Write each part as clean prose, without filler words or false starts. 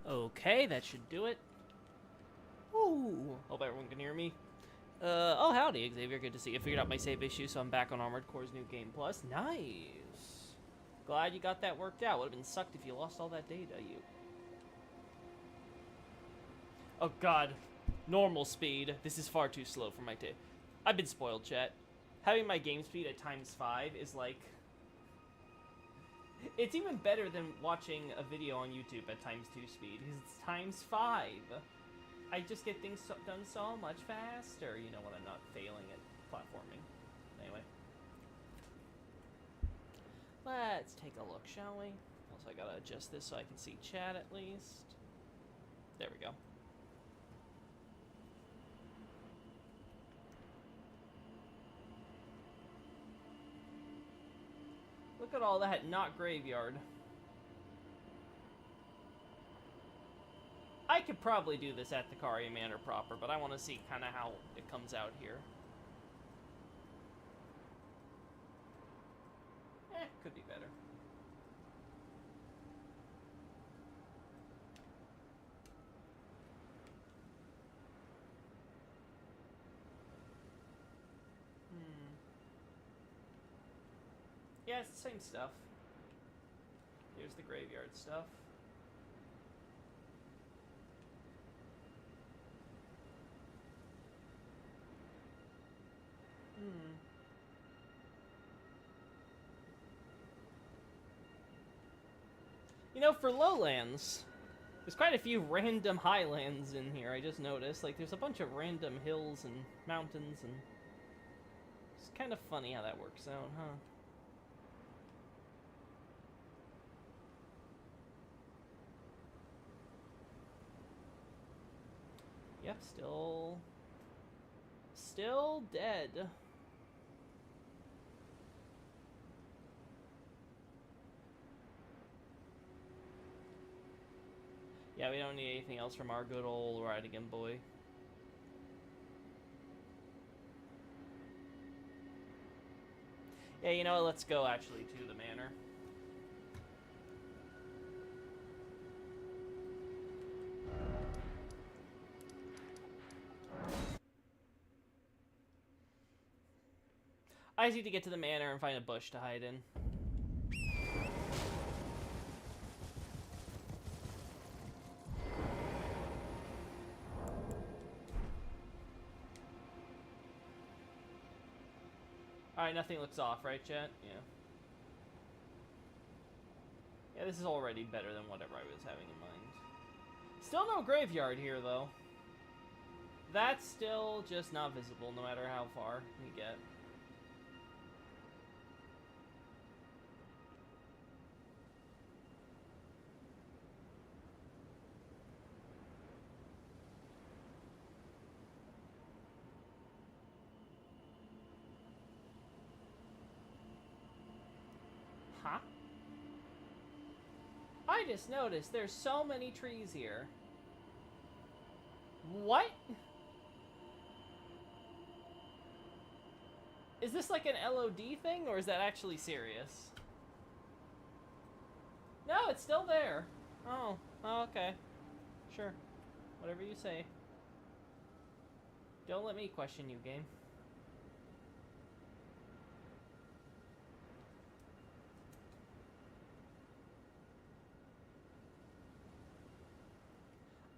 Okay, that should do it. Ooh, hope everyone can hear me. Oh howdy, Xavier, good to see you. Figured out my save issue, so I'm back on Armored Core's New Game Plus. Nice. Glad you got that worked out. Would have been sucked if you lost all that data, you. Oh god. Normal speed. This is far too slow for my tape. I've been spoiled, chat. Having my game speed at ×5 is like... It's even better than watching a video on YouTube at ×2 speed, because it's ×5. I just get things done so much faster, you know, when I'm not failing at platforming. Anyway. Let's take a look, shall we? Also, I gotta adjust this so I can see chat at least. There we go. Look at all that, not graveyard. I could probably do this at the Kari Manor proper, but I want to see kind of how it comes out here. Could be better. Yeah, it's the same stuff. Here's the graveyard stuff. You know, for lowlands, there's quite a few random highlands in here, I just noticed. Like, there's a bunch of random hills and mountains, and it's kind of funny how that works out, huh? Yep, still dead. Yeah, we don't need anything else from our good old Ride-Again boy. Yeah, you know what, let's go actually to the manor. I just need to get to the manor and find a bush to hide in. Alright, nothing looks off, right, chat? Yeah. Yeah, this is already better than whatever I was having in mind. Still no graveyard here, though. That's still just not visible, no matter how far we get. Huh? I just noticed there's so many trees here. What? Is this like an LOD thing, or is that actually serious? No, it's still there. Oh, okay. Sure. Whatever you say. Don't let me question you, game.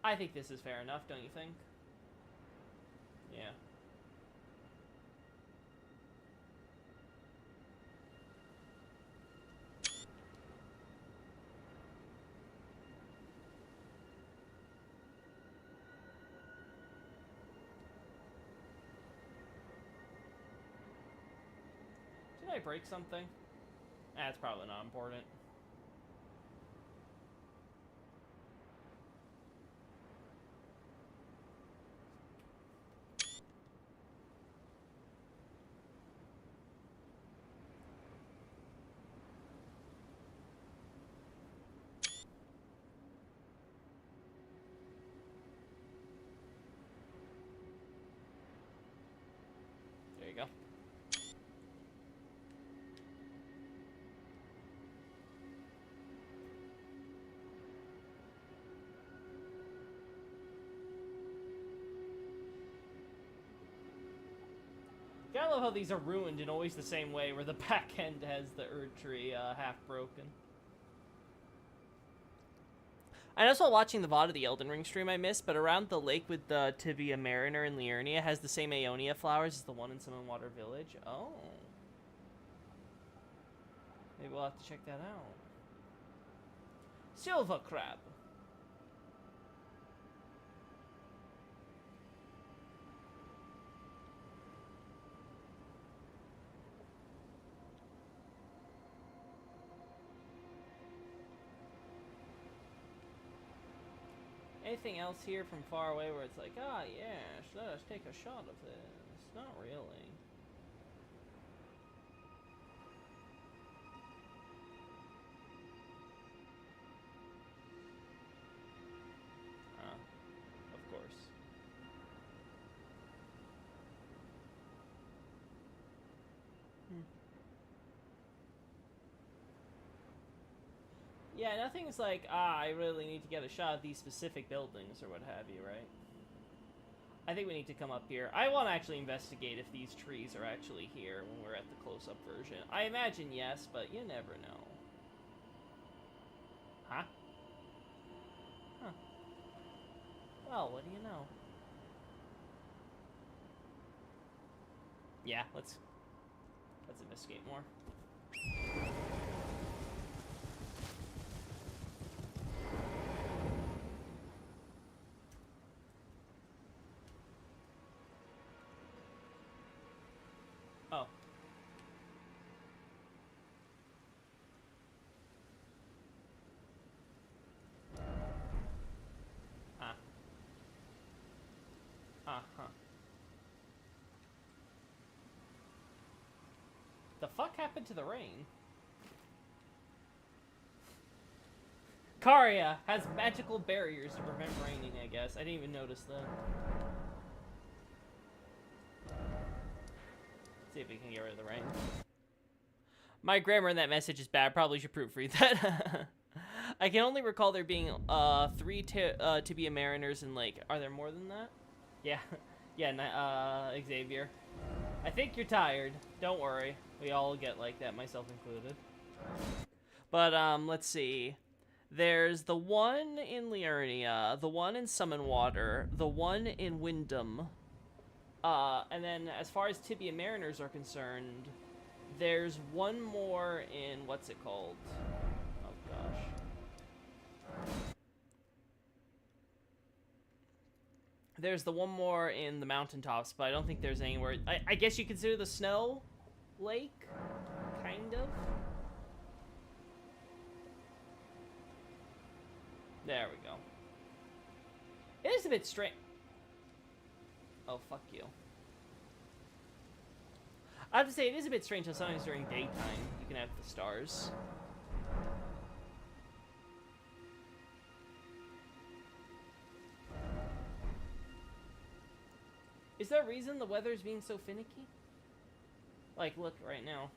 I think this is fair enough, don't you think? Yeah. Did I break something? That's probably not important. There you go. Gotta love how these are ruined in always the same way, where the back end has the Erdtree half broken. I also watching the VOD of the Elden Ring stream I missed, but around the lake with the Tibia Mariner in Liurnia has the same Aeonia flowers as the one in Summon Water Village. Oh. Maybe we'll have to check that out. Silver crab. Anything else here from far away where it's like, ah, yes, let us take a shot of this? Not really. Of course. Yeah, nothing's like, I really need to get a shot of these specific buildings or what have you, right? I think we need to come up here. I want to actually investigate if these trees are actually here when we're at the close-up version. I imagine yes, but you never know. Huh? Huh. Well, what do you know? Yeah, let's investigate more. Oh. Uh-huh. The fuck happened to the rain? Karia has magical barriers to prevent raining, I guess. I didn't even notice that. See if we can get rid of the rain. My grammar in that message is bad. Probably should proofread that. I can only recall there being 3 Tibia Mariners in Lake. Are there more than that? Yeah. Yeah, Xavier. I think you're tired. Don't worry. We all get like that, myself included. But, let's see. There's the one in Liurnia, the one in Summon Water, the one in Wyndham. And then as far as Tibia Mariners are concerned, there's one more in, what's it called? Oh, gosh. There's the one more in the mountaintops, but I don't think there's anywhere. I guess you consider the snow lake, kind of. There we go. It is a bit strange. Oh, fuck you. I have to say, it is a bit strange how sometimes during daytime you can have the stars. Is there a reason the weather's being so finicky? Like, look, right now.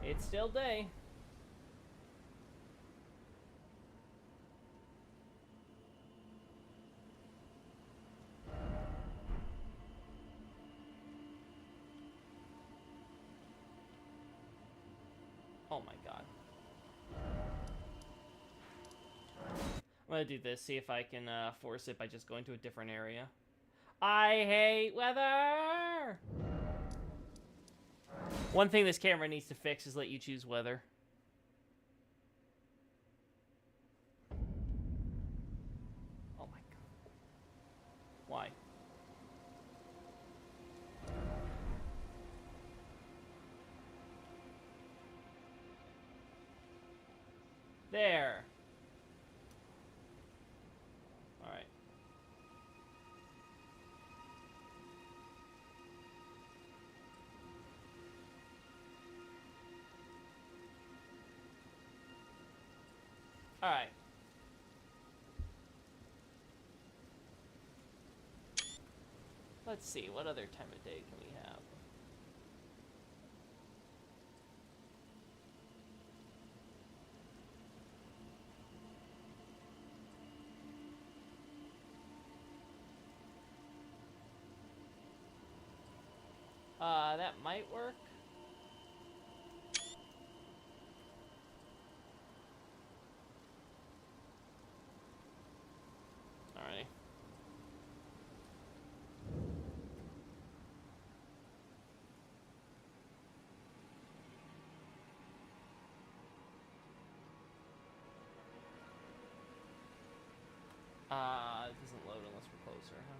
It's still day. Oh my god. I'm gonna do this, see if I can force it by just going to a different area. I hate weather! One thing this camera needs to fix is let you choose weather. Oh my god. Why? There. Alright. Alright. Let's see, what other time of day can we have? That might work. Alrighty. It doesn't load unless we're closer, huh?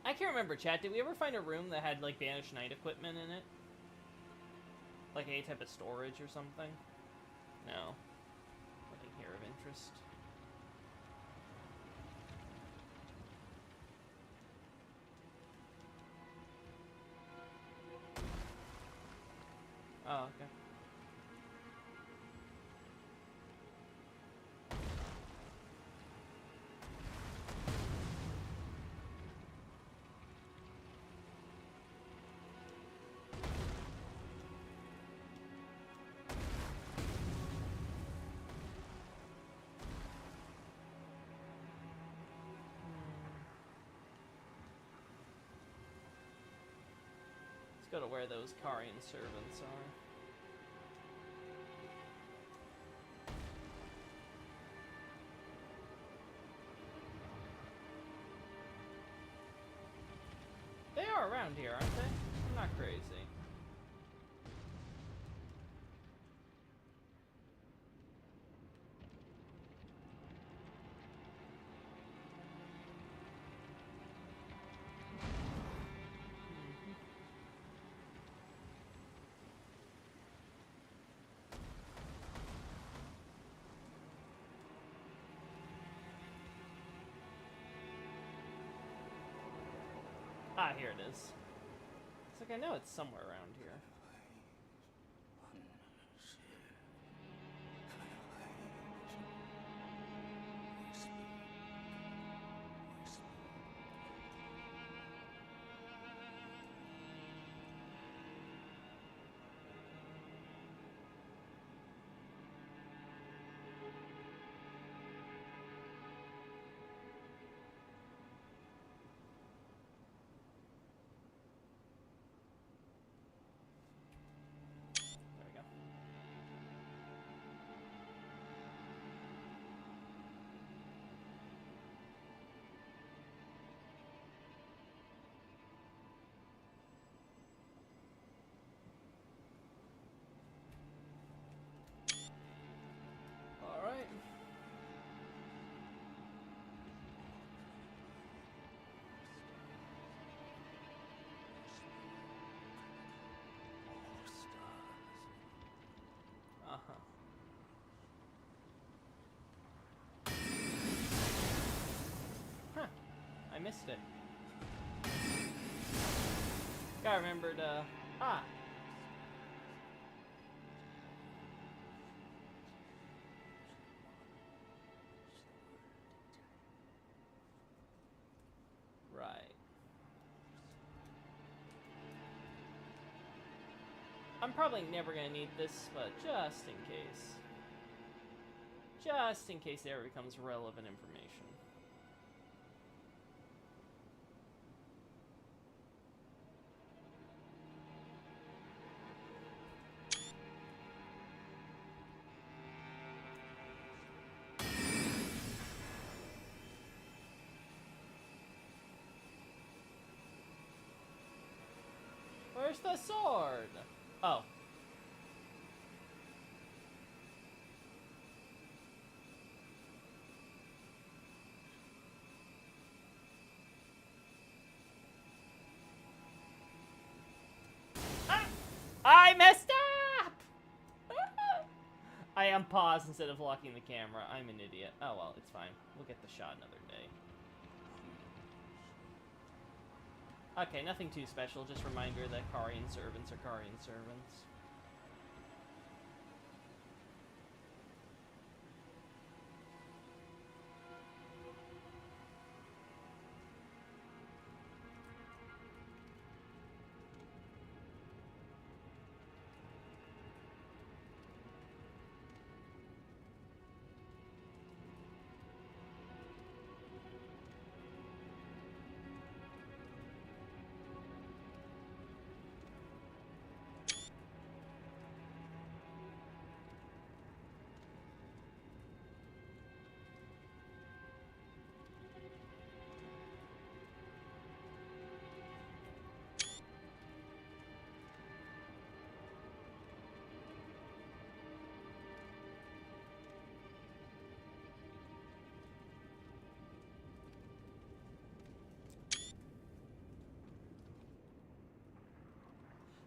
I can't remember, chat. Did we ever find a room that had, like, Banished Knight equipment in it? Like any type of storage or something? No. Nothing here of interest. Oh, okay. Let's go to where those Karian servants are. They are around here, aren't they? I'm not crazy. Ah, here it is. It's like I know it's somewhere around here. There we go. All right. Uh-huh. Huh. I missed it. Gotta remember to... Ah! Right. I'm probably never gonna need this, but just in case. Just in case it ever becomes relevant information. Where's the sword? Oh. Ah! I messed up! I unpaused instead of locking the camera. I'm an idiot. Oh well, it's fine. We'll get the shot another day. Okay, nothing too special. Just reminder that Karian servants are Karian servants.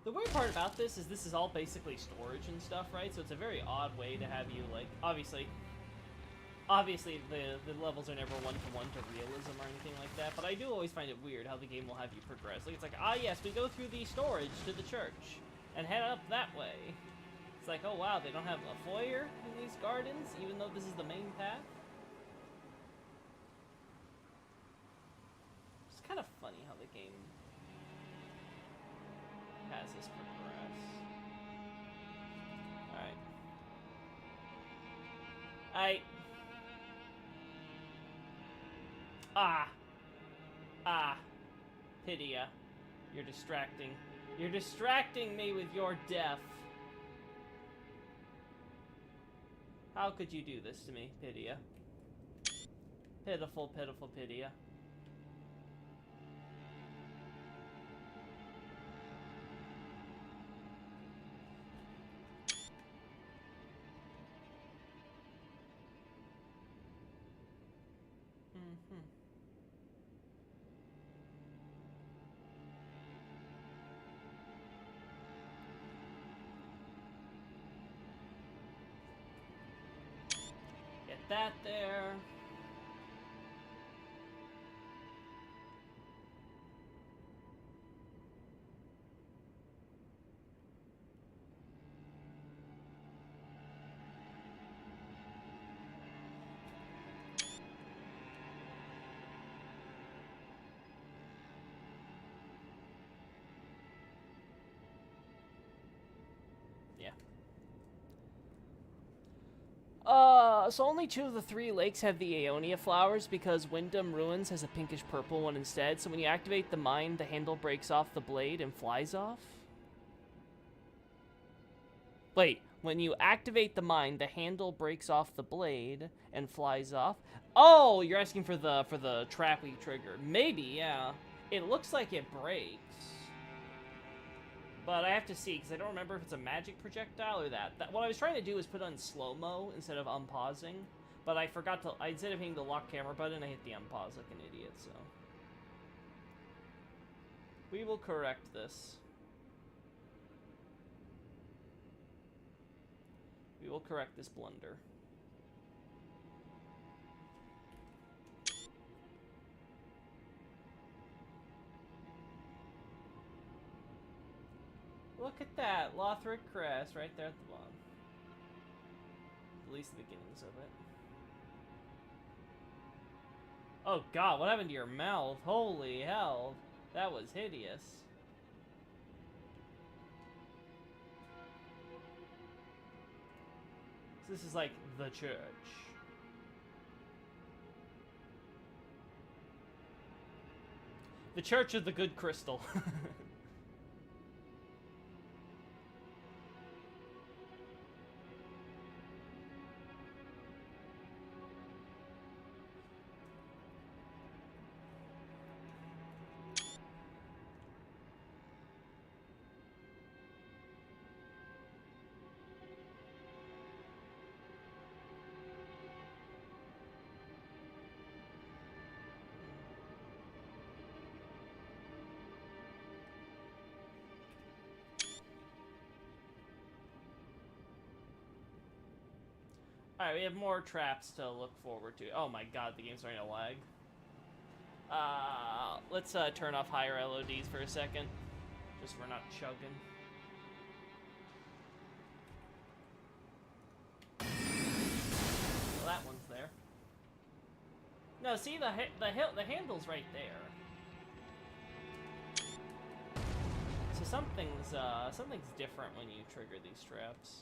The weird part about this is all basically storage and stuff, right? So it's a very odd way to have you, like, obviously the levels are never one-to-one to realism or anything like that, but I do always find it weird how the game will have you progress. Like, it's like, ah yes, we go through the storage to the church, and head up that way. It's like, oh wow, they don't have a foyer in these gardens, even though this is the main path? It's kind of funny how the game has us progress. Alright. Pidia. You're distracting. You're distracting me with your death. How could you do this to me, Pidia? Pitiful, pitiful Pidia. That there. Yeah. So only 2 of the 3 lakes have the Aeonia flowers because Wyndham Ruins has a pinkish purple one instead. So when you activate the mine, the handle breaks off the blade and flies off. Wait, when you activate the mine, the handle breaks off the blade and flies off. Oh, you're asking for the trap we triggered. Maybe, yeah. It looks like it breaks. But I have to see, because I don't remember if it's a magic projectile or that. What I was trying to do was put on slow-mo instead of unpausing. But I forgot to... Instead of hitting the lock camera button, I hit the unpause like an idiot, so... We will correct this. We will correct this blunder. Look at that, Lothric Crest right there at the bottom. At least the beginnings of it. Oh god, what happened to your mouth? Holy hell. That was hideous. So this is like the church. The Church of the Good Crystal. Alright, we have more traps to look forward to. Oh my god, the game's starting to lag. Let's turn off higher LODs for a second. Just so we're not chugging. Well, that one's there. No, see, the handle's right there. So something's different when you trigger these traps.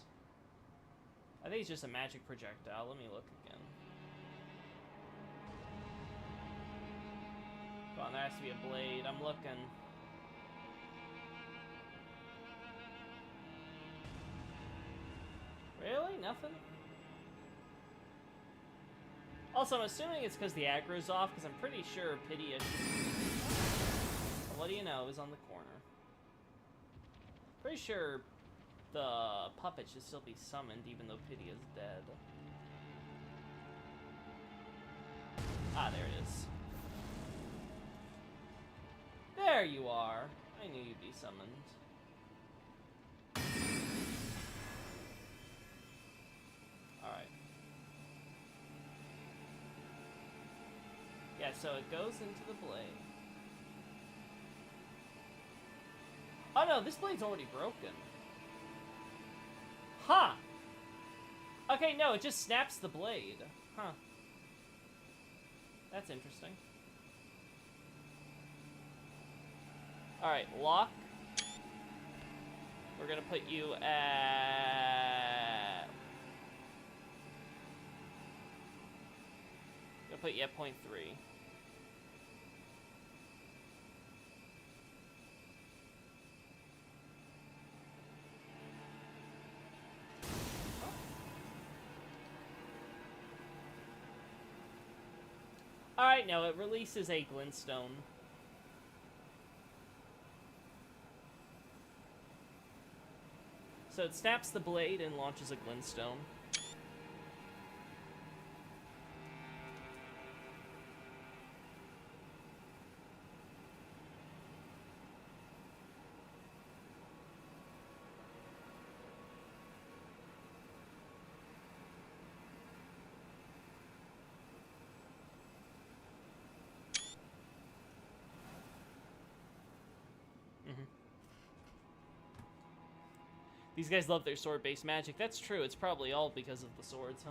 I think it's just a magic projectile. Let me look again. Come on, there has to be a blade. I'm looking. Really? Nothing? Also, I'm assuming it's because the aggro's off, because I'm pretty sure Pidia... What do you know is on the corner. Pretty sure the puppet should still be summoned, even though Pidia's dead. Ah, there it is. There you are. I knew you'd be summoned. Yeah, so it goes into the blade. Oh no, this blade's already broken. Huh. Okay, no, it just snaps the blade. Huh. That's interesting. Alright, lock. We're gonna put you at... Gonna put you at 0.3. Alright, no, it releases a glintstone. So it snaps the blade and launches a glintstone. These guys love their sword-based magic. That's true. It's probably all because of the swords, huh?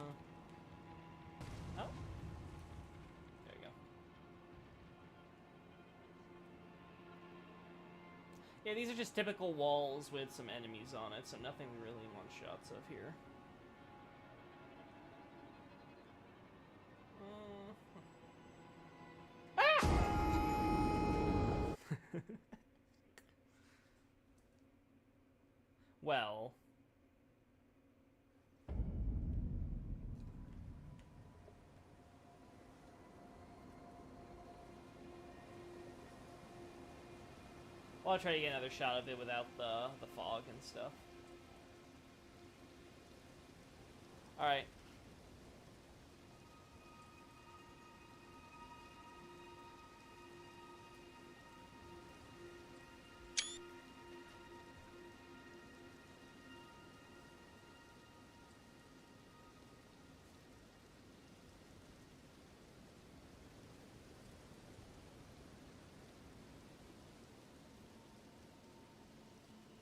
Oh. There you go. Yeah, these are just typical walls with some enemies on it, so nothing we really want shots of here. Well. Well, I'll try to get another shot of it without the fog and stuff. Alright.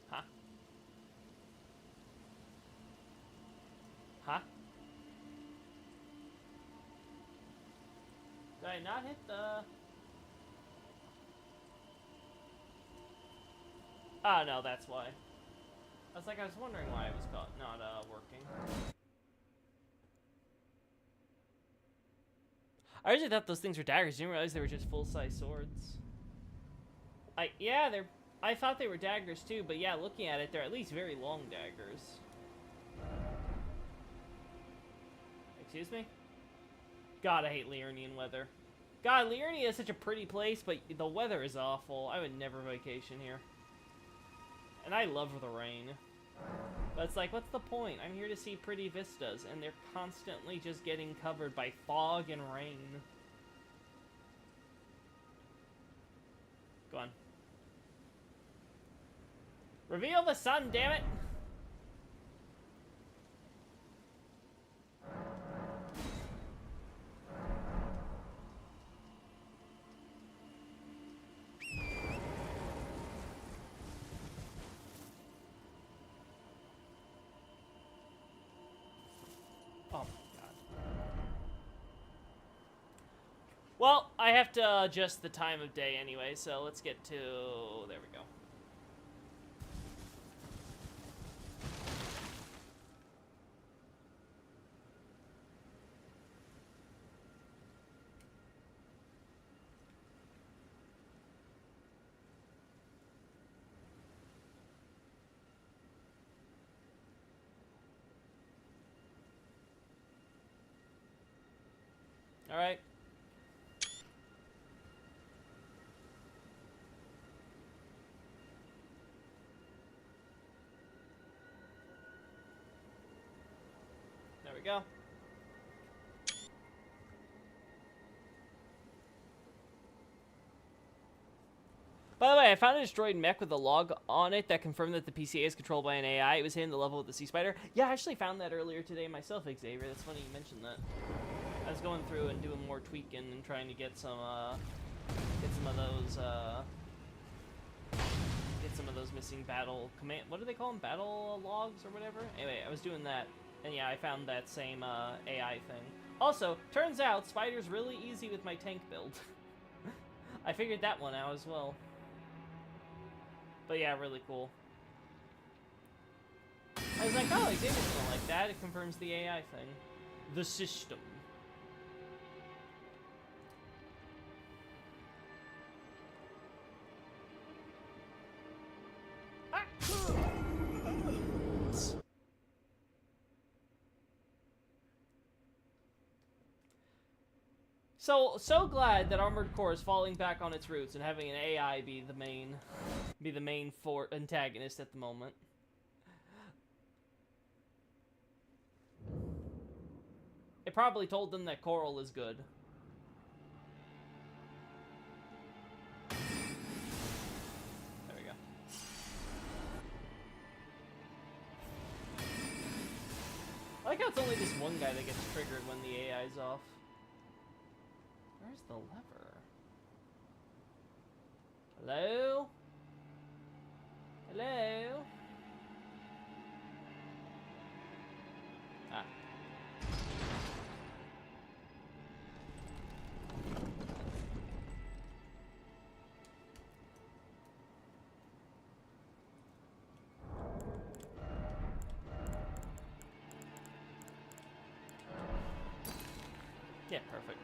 Huh? Huh? Did I not hit the... Oh, no, that's why. I was wondering why it was not working. I originally thought those things were daggers. Didn't realize they were just full-size swords. Yeah, I thought they were daggers too, but yeah, looking at it, they're at least very long daggers. Excuse me? God, I hate Liurnian weather. God, Liurnia is such a pretty place, but the weather is awful. I would never vacation here. And I love the rain. But it's like, what's the point? I'm here to see pretty vistas, and they're constantly just getting covered by fog and rain. Go on. Reveal the sun, damn it! Oh my god. Well, I have to adjust the time of day anyway, so let's get to... There we go. Alright. There we go. By the way, I found a destroyed mech with a log on it that confirmed that the PCA is controlled by an AI. It was hitting the level with the Sea Spider. Yeah, I actually found that earlier today myself, Xavier. That's funny you mentioned that. I was going through and doing more tweaking and trying to get some of those missing battle command. What do they call them? Battle logs or whatever. Anyway, I was doing that, and yeah, I found that same AI thing. Also, turns out Spider's really easy with my tank build. I figured that one out as well. But yeah, really cool. I was like, oh, Xavier's gonna like that. It confirms the AI thing. The system. Ah! So glad that Armored Core is falling back on its roots and having an AI be the main antagonist at the moment. It probably told them that Coral is good. There we go. I like how it's only this one guy that gets triggered when the AI's off. Where's the lever? Hello? Hello? Ah. Yeah, perfect.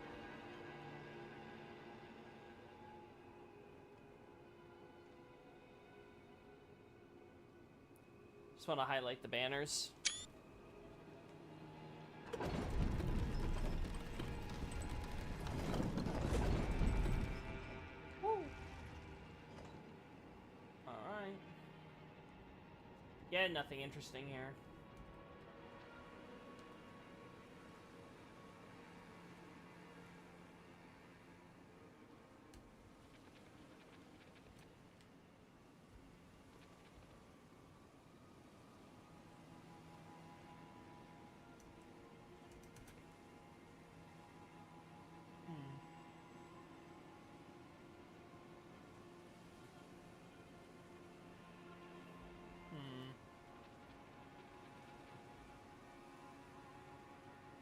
Just want to highlight the banners. Woo. Alright. Yeah, nothing interesting here.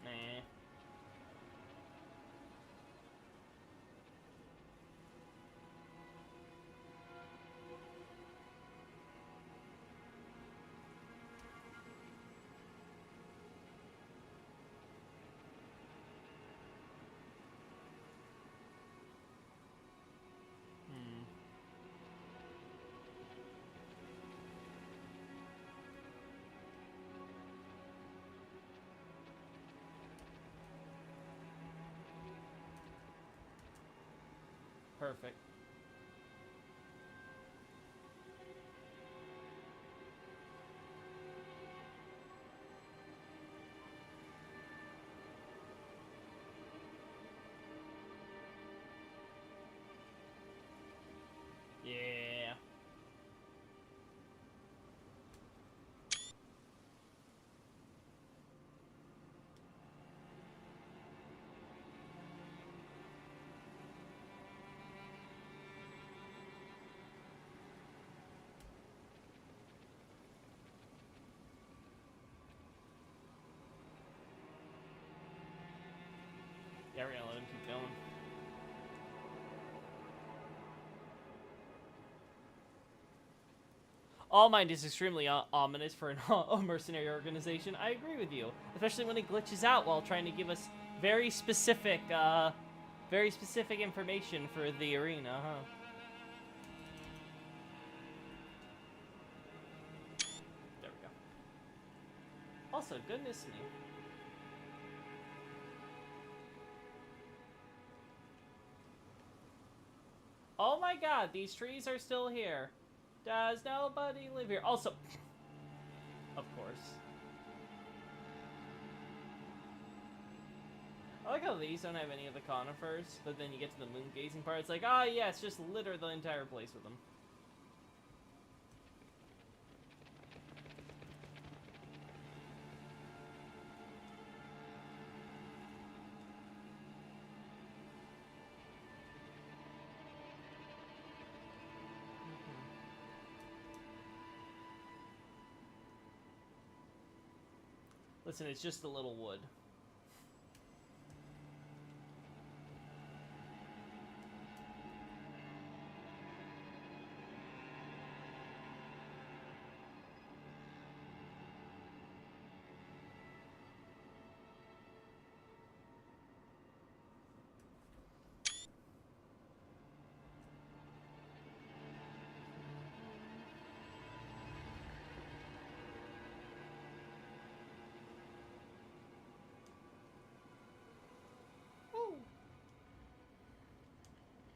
Nah. Perfect. Yeah. Yeah, we're gonna let him keep going. All Mind is extremely ominous for a mercenary organization. I agree with you, especially when it glitches out while trying to give us very specific information for the arena, huh? There we go. Also, goodness me. Oh my god, these trees are still here. Does nobody live here? Also, of course. I like how these don't have any of the conifers, but then you get to the moon gazing part, it's like, ah, yeah, it's just litter the entire place with them. Listen, it's just a little wood.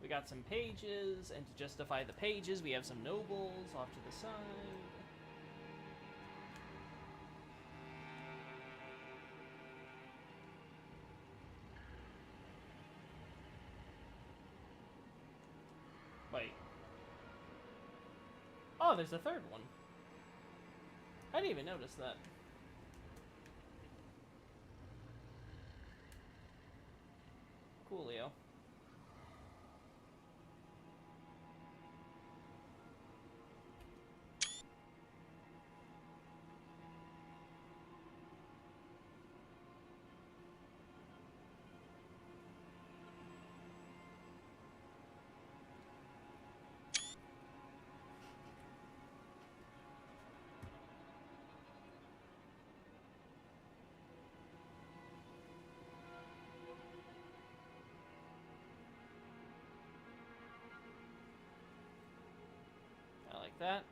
We got some pages, and to justify the pages, we have some nobles off to the side. Wait. Oh, there's a third one. I didn't even notice that. Coolio. I like that.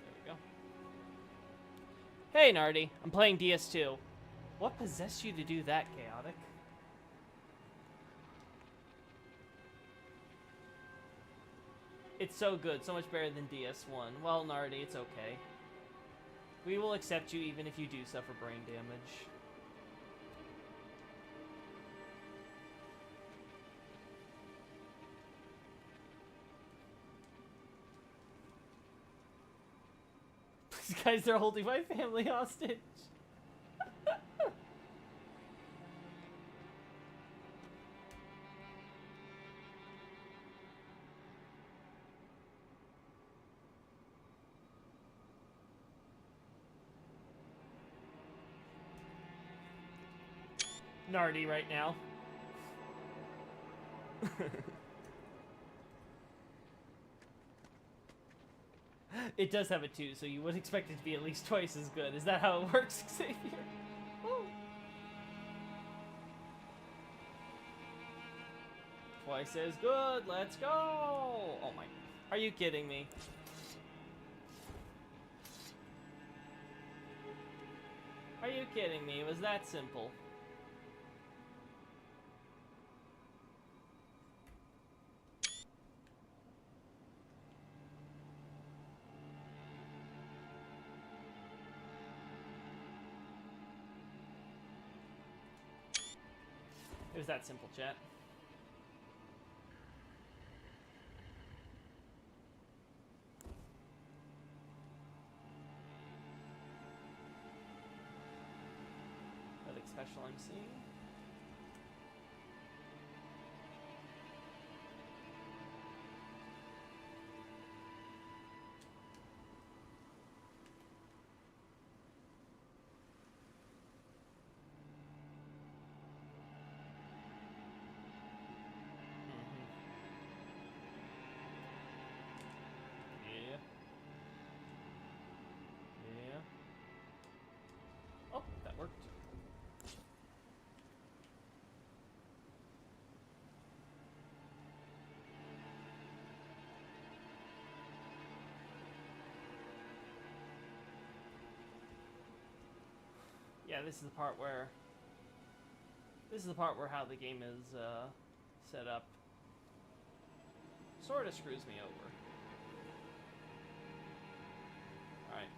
There we go. Hey, Nardi. I'm playing DS2. What possessed you to do that, Chaotic? It's so good. So much better than DS1. Well, Nardi, it's okay. We will accept you even if you do suffer brain damage. These guys are holding my family hostage. Nardi right now. It does have a 2, so you would expect it to be at least twice as good. Is that how it works, Xavier? Woo. Twice as good. Let's go. Oh my. Are you kidding me? Are you kidding me? It was that simple. It was that simple, chat. Relic special MC. Oh, that worked. Yeah, this is the part where how the game is set up sort of screws me over. All right.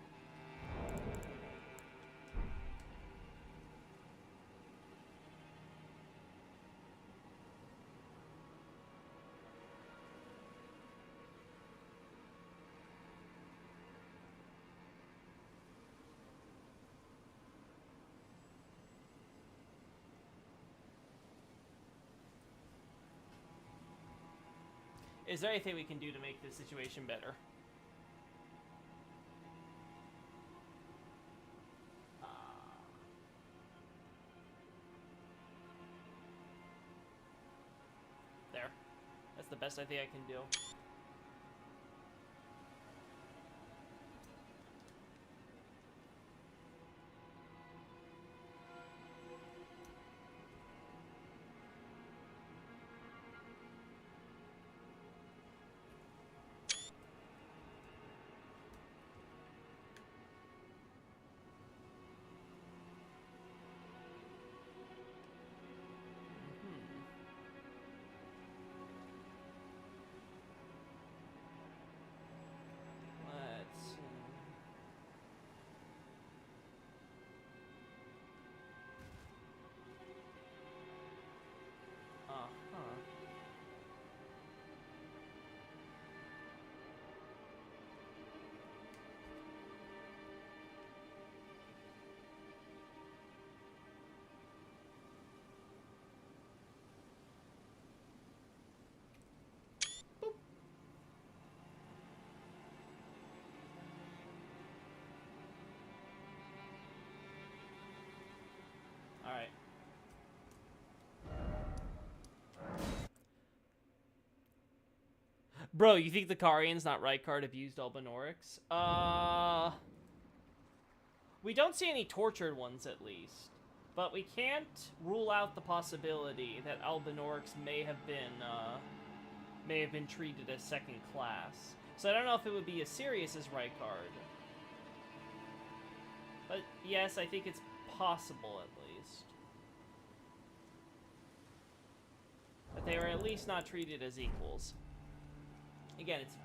Is there anything we can do to make this situation better? There. That's the best I think I can do. Alright. Bro, you think the Karians, not Rykard, have used Albinorix? We don't see any tortured ones, at least. But we can't rule out the possibility that Albinorix may have been treated as second class. So I don't know if it would be as serious as Rykard. But yes, I think it's possible, at least. That they were at least not treated as equals. Again, it's...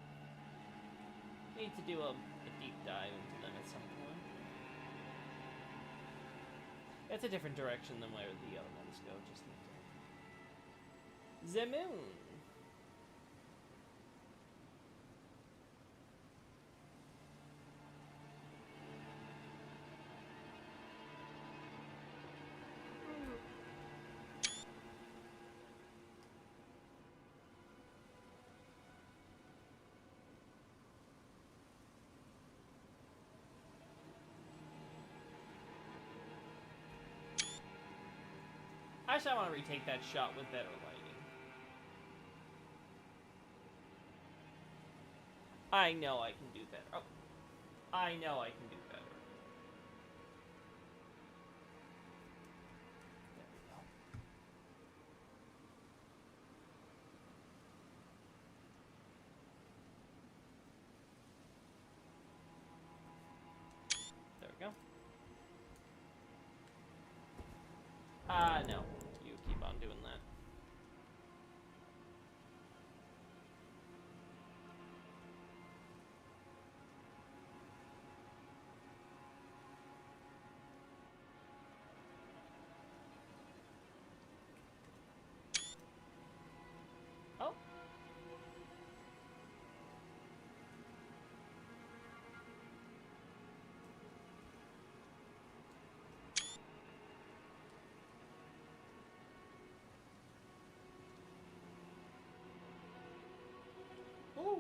we need to do a deep dive into them at some point. It's a different direction than where the other ones go, just need to... The moon! Actually, I want to retake that shot with better lighting. I know I can do better. Oh. I know I can do better. There we go. There we go. No. You keep on doing that. Oh. Ooh.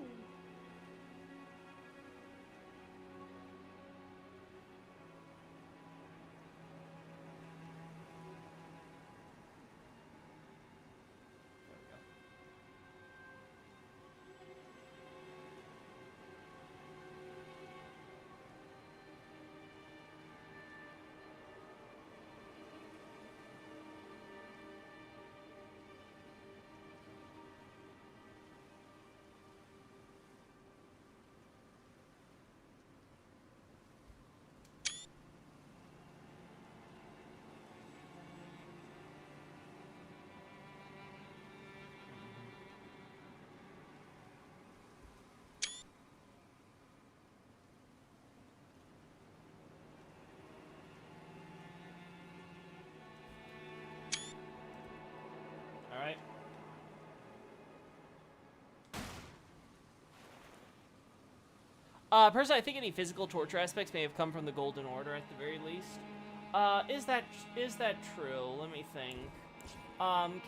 There we go. Alright. Personally, I think any physical torture aspects may have come from the Golden Order at the very least. Is that true? Let me think.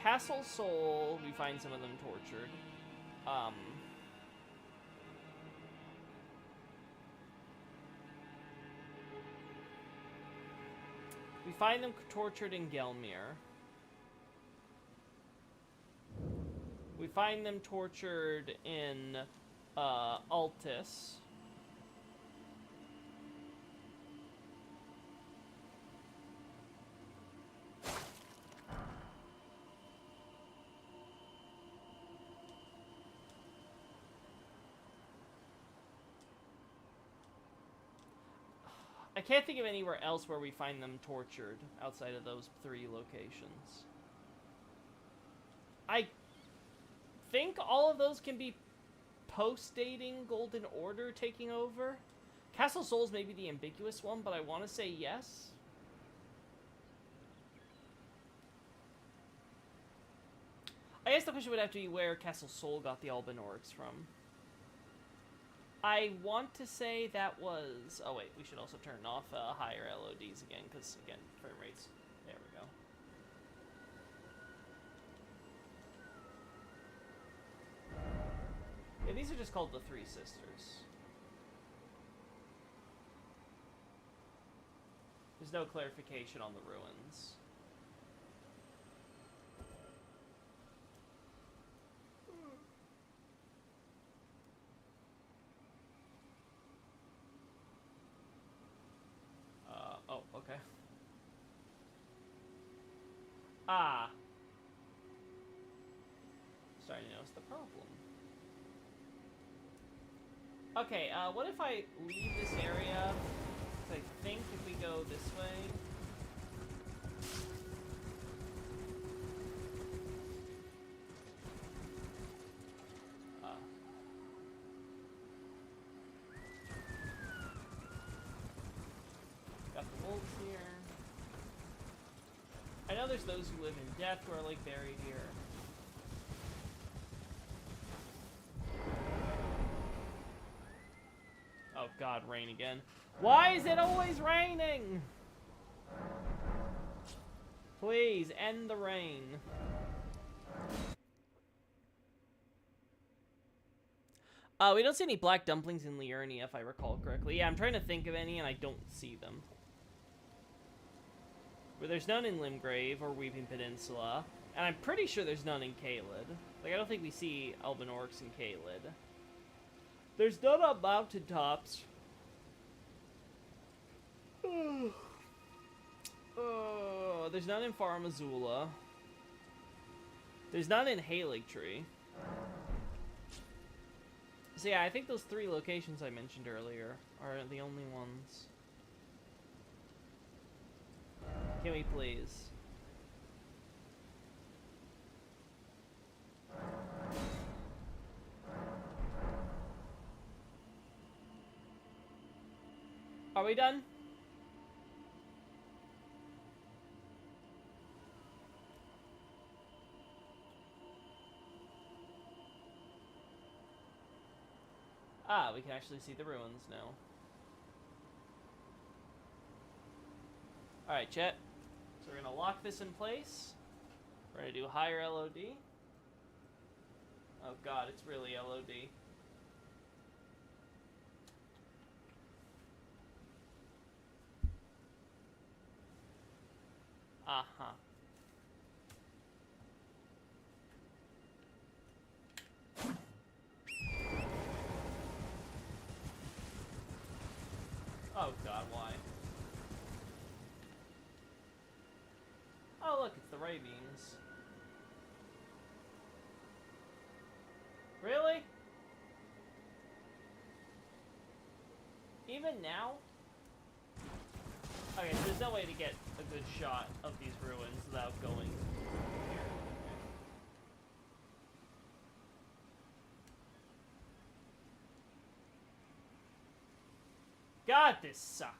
Castle Soul, we find some of them tortured. Um... We find them tortured in Gelmir. We find them tortured in Altus. I can't think of anywhere else where we find them tortured outside of those 3 locations. I think all of those can be post-dating Golden Order taking over. Castle Souls may be the ambiguous one, but I want to say yes. I guess the question would have to be where Castle Soul got the Albinorix from. I want to say that was... Oh wait, we should also turn off higher LODs again, because again, frame rates. There we go. Yeah, these are just called the Three Sisters. There's no clarification on the ruins. Oh, okay. Ah. Starting to notice the problem. Okay, what if I leave this area? I think if we go this way... Got the wolves here. I know there's those who live in death who are, like, buried here. Oh god, rain again. Why is it always raining? Please, end the rain. We don't see any black dumplings in Liurnia, if I recall correctly. Yeah, I'm trying to think of any, and I don't see them. But there's none in Limgrave or Weeping Peninsula, and I'm pretty sure there's none in Caelid. Like, I don't think we see Albinorix in Caelid. There's none on mountaintops. There's none in Farum Azula. There's none in Erdtree. So yeah, I think those 3 locations I mentioned earlier are the only ones. Can we please? Are we done? Ah, we can actually see the ruins now. Alright, chat. So we're going to lock this in place. We're going to do higher LOD. Oh god, it's really LOD. Uh-huh. Oh god, why? Oh look, it's the ray beams. Really? Even now? Okay, so there's no way to get a good shot of these ruins without going here. God, this sucks.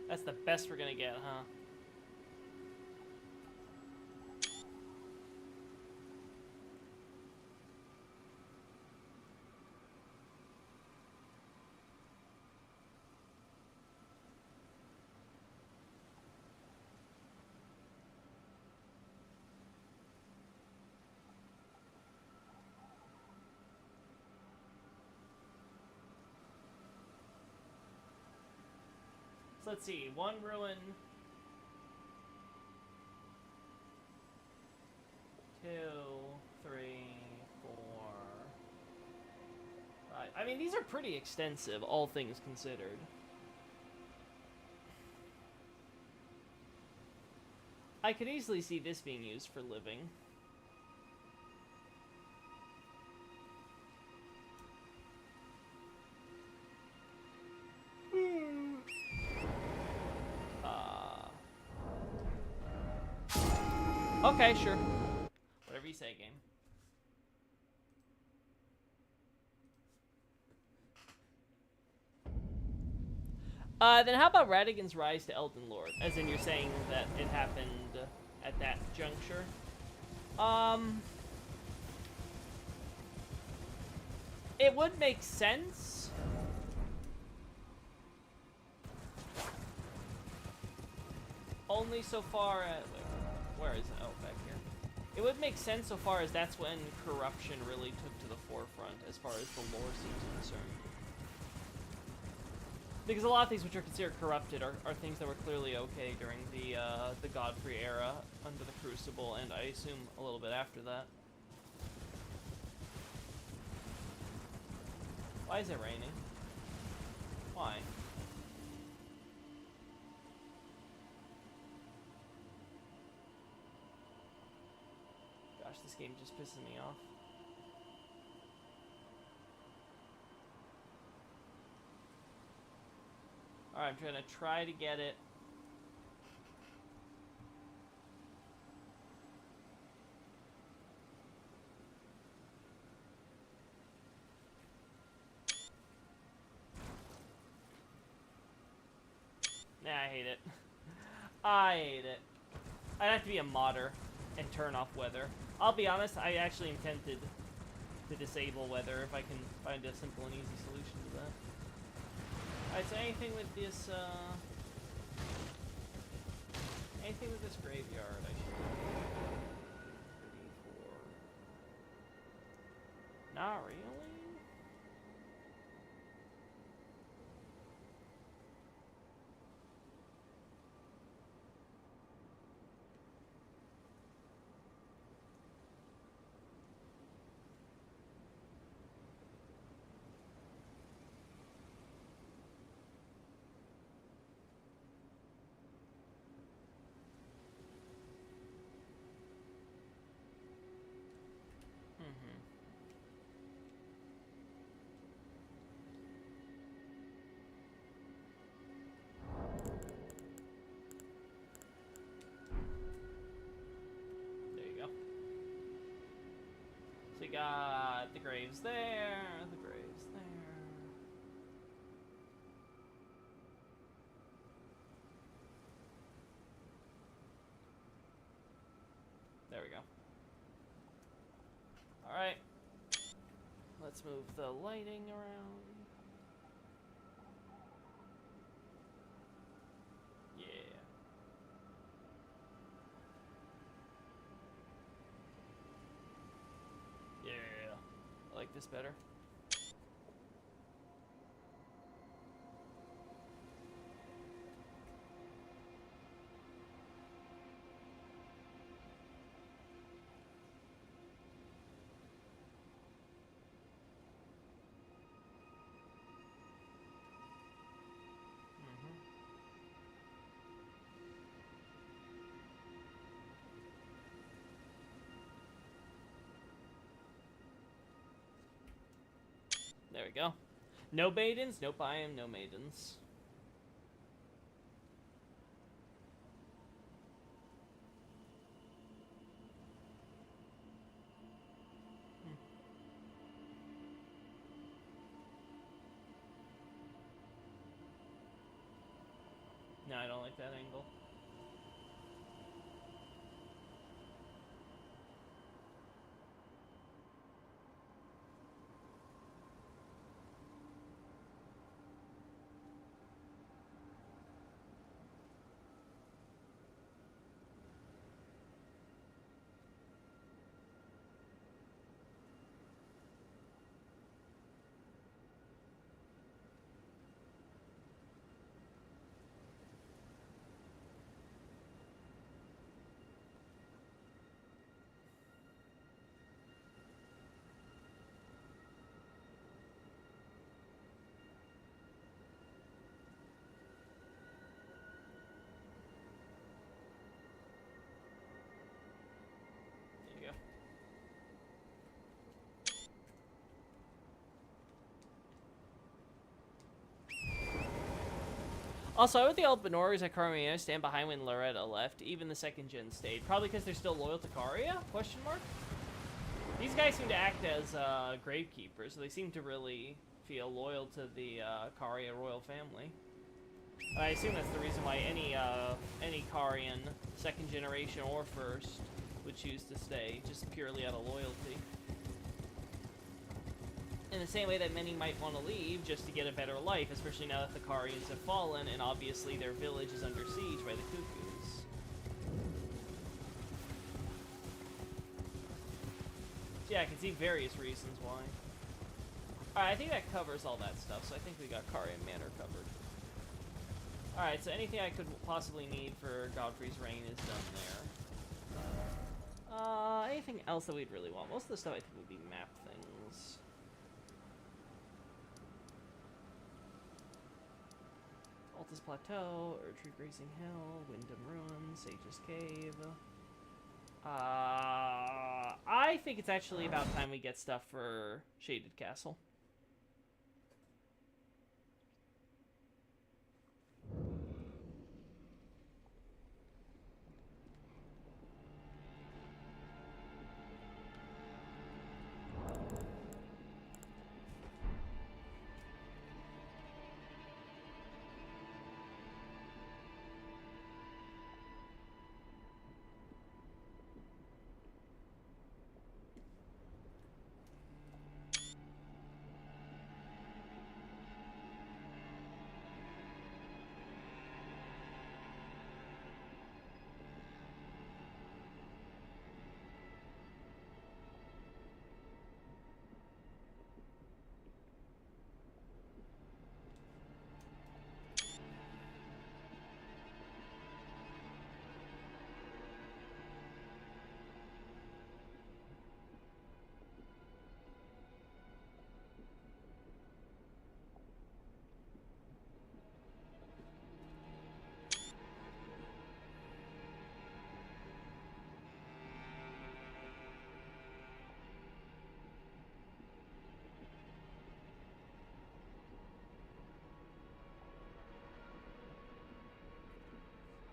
That's the best we're gonna get, huh? So let's see. 1 ruin. 2, 3, 4, 5. I mean, these are pretty extensive, all things considered. I could easily see this being used for living. Okay, sure. Whatever you say, game. Then how about Radigan's rise to Elden Lord? As in, you're saying that it happened at that juncture? It would make sense. Only so far as... Where is it? Oh, back here. It would make sense so far as that's when corruption really took to the forefront as far as the lore seems concerned. Because a lot of things which are considered corrupted are things that were clearly okay during the Godfrey era under the Crucible, and I assume a little bit after that. Why is it raining? Why? Gosh, this game just pisses me off. Alright, I'm trying to get it. Nah, I hate it. I hate it. I'd have to be a modder and turn off weather. I'll be honest, I actually intended to disable weather if I can find a simple and easy solution to that. Alright, so anything with this graveyard I should be ready for. Not really. We got the graves there, the graves there. There we go. Alright. Let's move the lighting around. Yeah. Yeah. I like this better. There we go. No maidens? Nope, I am no maidens. No, I don't like that angle. Also, I would the Albinorgs at Carmina stand behind when Loretta left. Even the second gen stayed. Probably because they're still loyal to Caria? Question mark? These guys seem to act as gravekeepers, so they seem to really feel loyal to the Caria royal family. I assume that's the reason why any Carian, second generation or first, would choose to stay, just purely out of loyalty. In the same way that many might want to leave just to get a better life, especially now that the Carians have fallen and obviously their village is under siege by the Cuckoos. So yeah, I can see various reasons why. Alright, I think that covers all that stuff, so I think we got Carian Manor covered. Alright, so anything I could possibly need for Godfrey's reign is done there. Anything else that we'd really want? Most of the stuff I think would be map things. Altus Plateau, Erdtree Grazing Hill, Wyndham Ruins, Sage's Cave. I think it's actually about time we get stuff for Shaded Castle.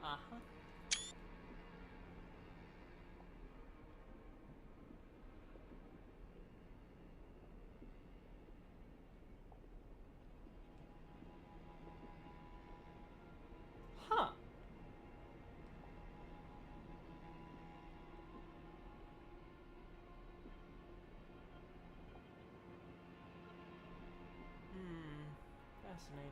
Uh-huh. Huh. Fascinating.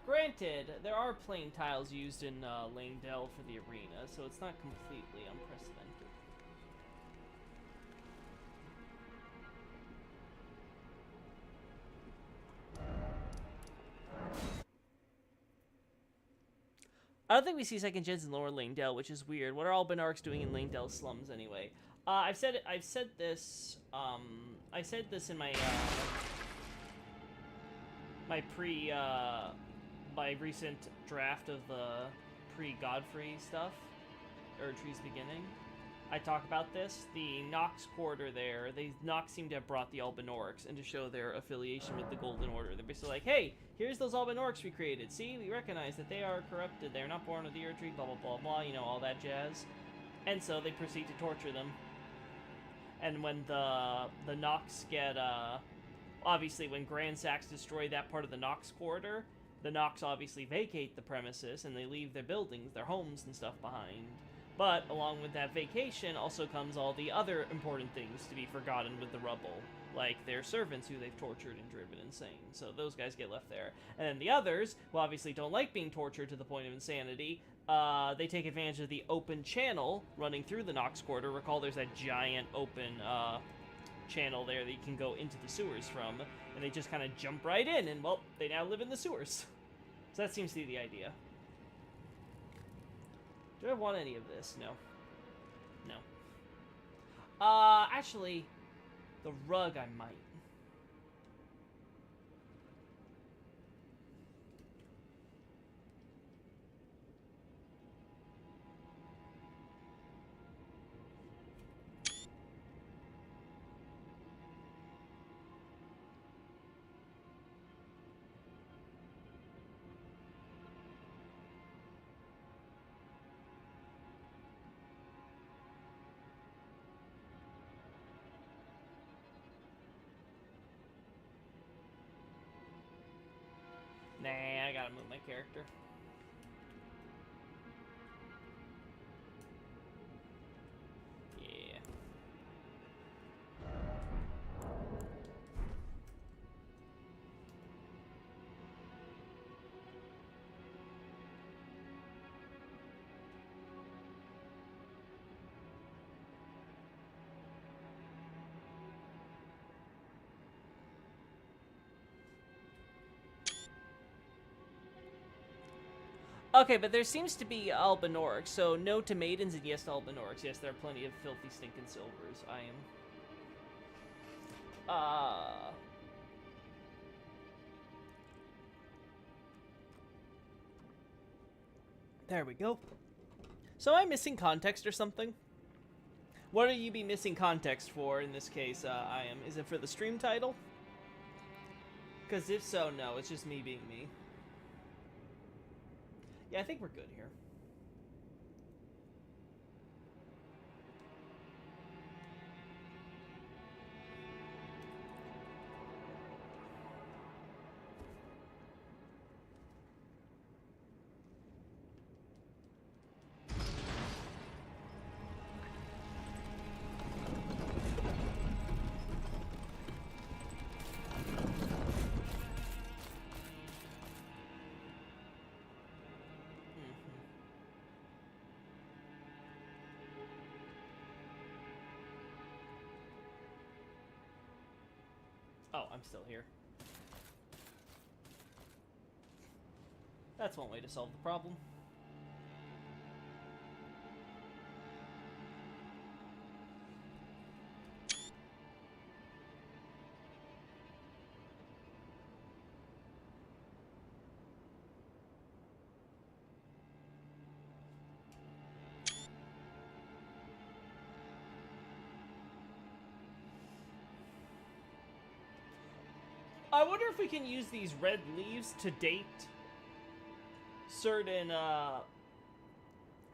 Granted, there are plain tiles used in Langdell for the arena, so it's not completely unprecedented. I don't think we see second gens in Lower Langdell, which is weird. What are all Benarks doing in Langdell slums anyway? I've said this in my my recent draft of the pre-Godfrey stuff, Erdtree's beginning. I talk about this. The Nox quarter there, Nox seem to have brought the Albinorks, and to show their affiliation with the Golden Order. They're basically like, hey, here's those Albinorks we created. See, we recognize that they are corrupted. They're not born of the Erdtree, blah, blah, blah, blah, you know, all that jazz. And so they proceed to torture them. And when the Nox get, obviously when Grand Sax destroy that part of the Nox corridor, the Nox obviously vacate the premises, and they leave their buildings, their homes and stuff behind. But along with that vacation also comes all the other important things to be forgotten with the rubble, like their servants who they've tortured and driven insane. So those guys get left there. And then the others, who obviously don't like being tortured to the point of insanity, they take advantage of the open channel running through the Nox Quarter. Recall there's that giant open channel there that you can go into the sewers from, and they just kind of jump right in, and well, they now live in the sewers. So that seems to be the idea. Do I want any of this? No. No. Actually, the rug I might. gotta move my character. Yeah. Okay, but there seems to be Albinorix, so no to maidens and yes to Albinorix. Yes, there are plenty of filthy stinking silvers. I am. There we go. So am I missing context or something? What are you be missing context for in this case, I am? Is it for the stream title? Because if so, no, it's just me being me. Yeah, I think we're good here. Oh, I'm still here. That's one way to solve the problem. I wonder if we can use these red leaves to date certain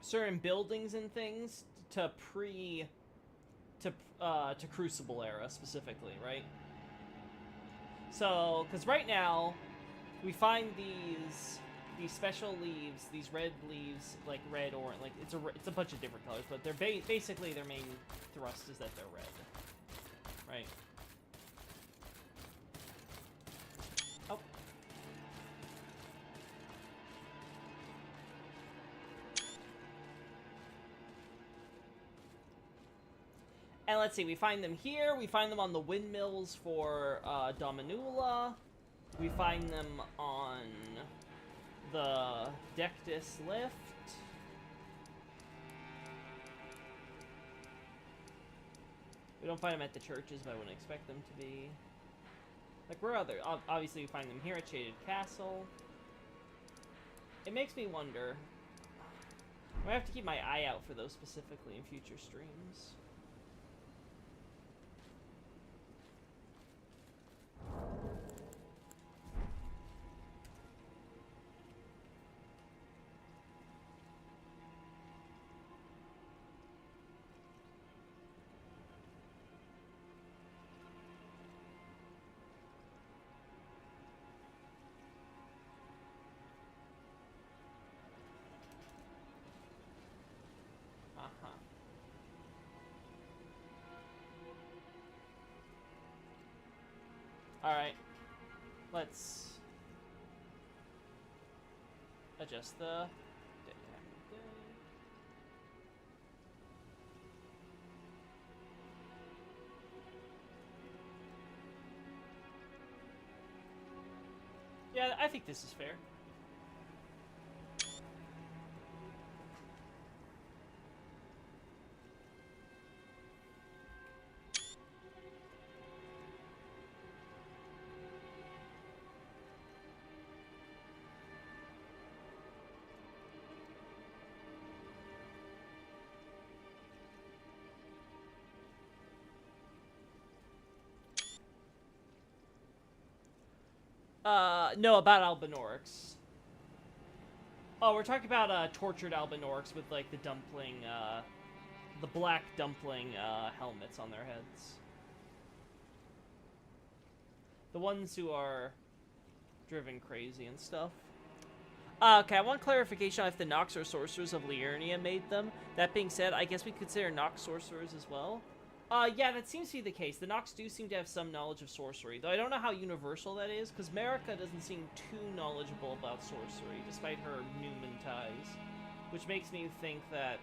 certain buildings and things to Crucible era specifically, right? So, because right now we find these special leaves, these red leaves, like red or like it's a bunch of different colors, but they're basically their main thrust is that they're red, right? Oh. And let's see, we find them here, we find them on the windmills for Dominula, we find them on the Dectus lift. We don't find them at the churches, but I wouldn't expect them to be. Like, where other? Obviously, we find them here at Shaded Castle. It makes me wonder. I have to keep my eye out for those specifically in future streams. Alright. Let's adjust the Yeah, I think this is fair. No, about Albinorix. Oh, we're talking about, tortured Albinorix with, like, the dumpling, the black dumpling, helmets on their heads. The ones who are driven crazy and stuff. Okay, I want clarification on if the Nox or Sorcerers of Liurnia made them. That being said, I guess we consider Nox Sorcerers as well. Yeah, that seems to be the case. The Nox do seem to have some knowledge of sorcery, though I don't know how universal that is, because Marika doesn't seem too knowledgeable about sorcery, despite her Newman ties. Which makes me think that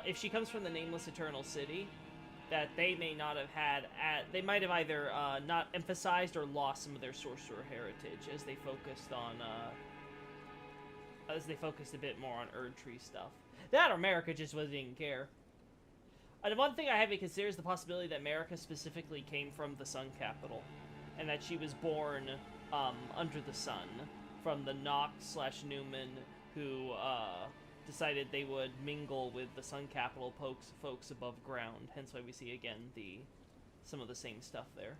if she comes from the Nameless Eternal City, that they may not have had, they might have either not emphasized or lost some of their sorcerer heritage as they focused on, a bit more on Erdtree stuff. That or Marika just didn't care. The one thing I haven't considered is the possibility that Marika specifically came from the Sun Capital, and that she was born under the sun from the Nox/Newman who decided they would mingle with the Sun Capital folks above ground. Hence why we see again some of the same stuff there.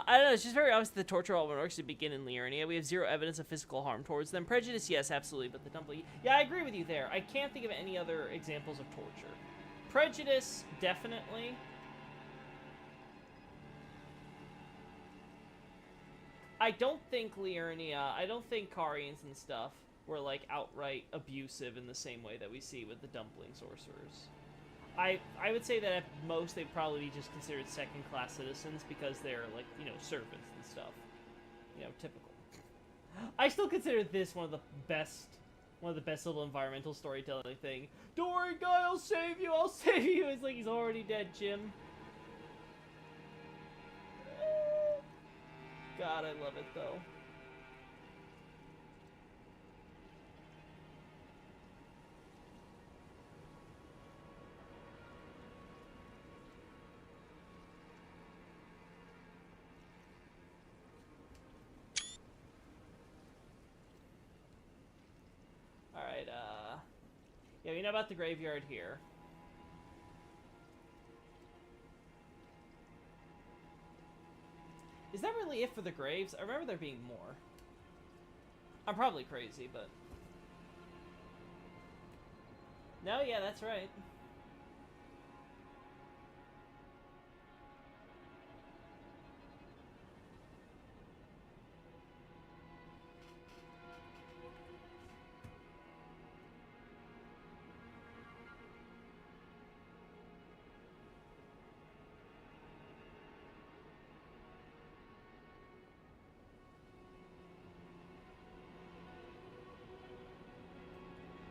I don't know, it's just very obvious that the torture element works to begin in Liurnia. We have zero evidence of physical harm towards them. Prejudice, yes, absolutely, but the dumpling... Yeah, I agree with you there. I can't think of any other examples of torture. Prejudice, definitely. I don't think Carians and stuff were, like, outright abusive in the same way that we see with the dumpling sorcerers. I would say that at most they'd probably be just considered second-class citizens because they're, like, you know, servants and stuff. You know, typical. I still consider this one of the best little environmental storytelling thing. Don't worry, guy, I'll save you, I'll save you! It's like he's already dead, Jim. God, I love it, though. Alright, yeah, we know about the graveyard here. Is that really it for the graves? I remember there being more. I'm probably crazy, but... No, yeah, that's right.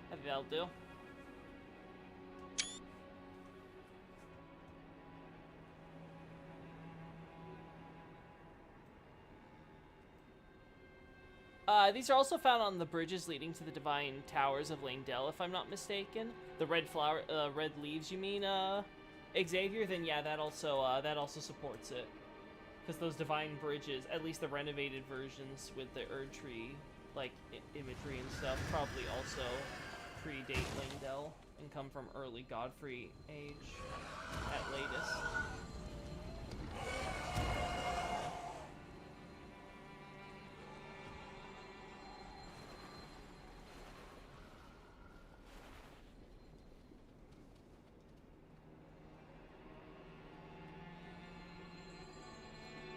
I think that'll do. These are also found on the bridges leading to the Divine Towers of Langdell, if I'm not mistaken. The red red leaves, you mean, Xavier? Then yeah, that also supports it. Because those Divine Bridges, at least the renovated versions with the Erdtree, like, imagery and stuff, probably also predate Langdell and come from early Godfrey age at latest.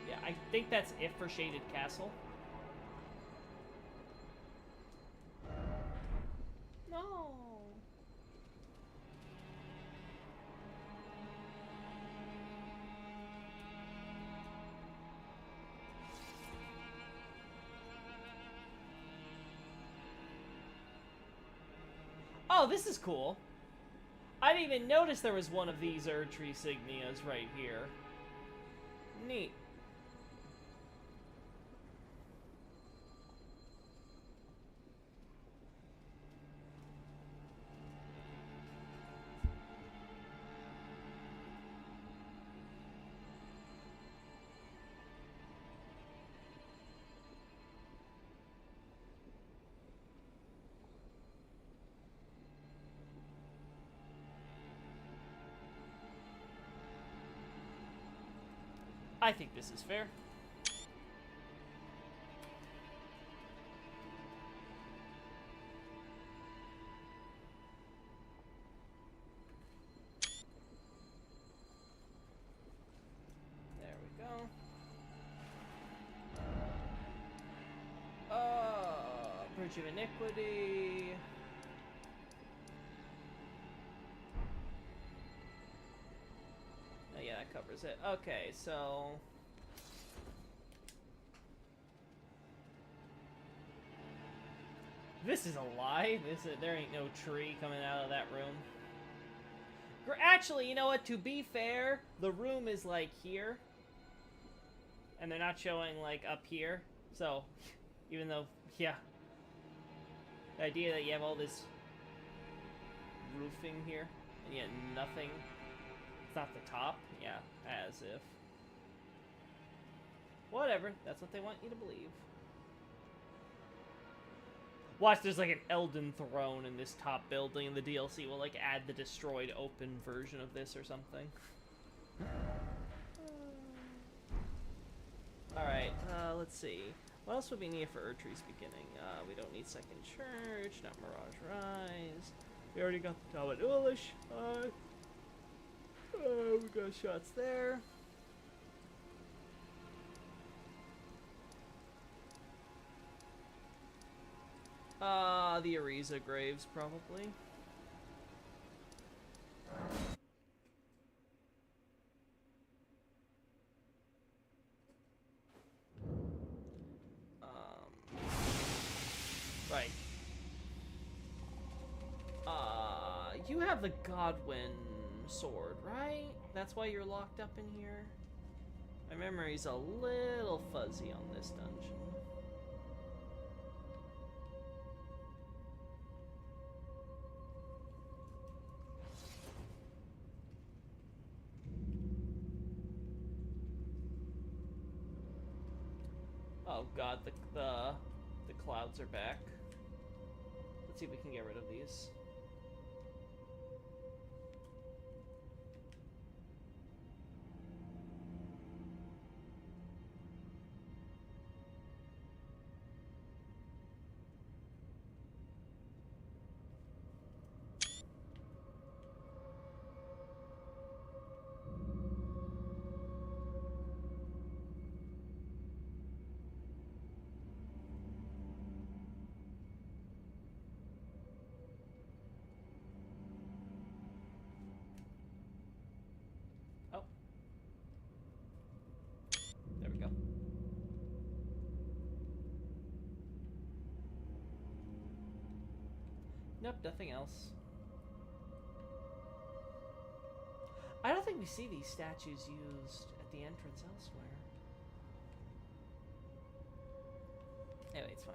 Yeah, I think that's it for Shaded Castle. No. Oh, this is cool. I didn't even notice there was one of these Erdtree Signias right here. Neat. I think this is fair. Age of Iniquity. Oh yeah, that covers it. Okay, so... This is a lie. There ain't no tree coming out of that room. Actually, you know what? To be fair, the room is like here. And they're not showing like up here. So, even though, yeah. The idea that you have all this roofing here, and yet nothing. It's not the top. Yeah, as if. Whatever. That's what they want you to believe. Watch, there's like an Elden throne in this top building, and the DLC will like add the destroyed open version of this or something. Alright, let's see. What else would we need for Erdtree's beginning? We don't need Second Church, not Mirage Rise. We already got the Talbot Ulish. We got shots there. The Ariza Graves, probably. Right. You have the Godwin sword, right? That's why you're locked up in here? My memory's a little fuzzy on this dungeon. Oh god, the clouds are back. Let's see if we can get rid of these. There we go. Nope, nothing else. I don't think we see these statues used at the entrance elsewhere. Anyway, it's fine.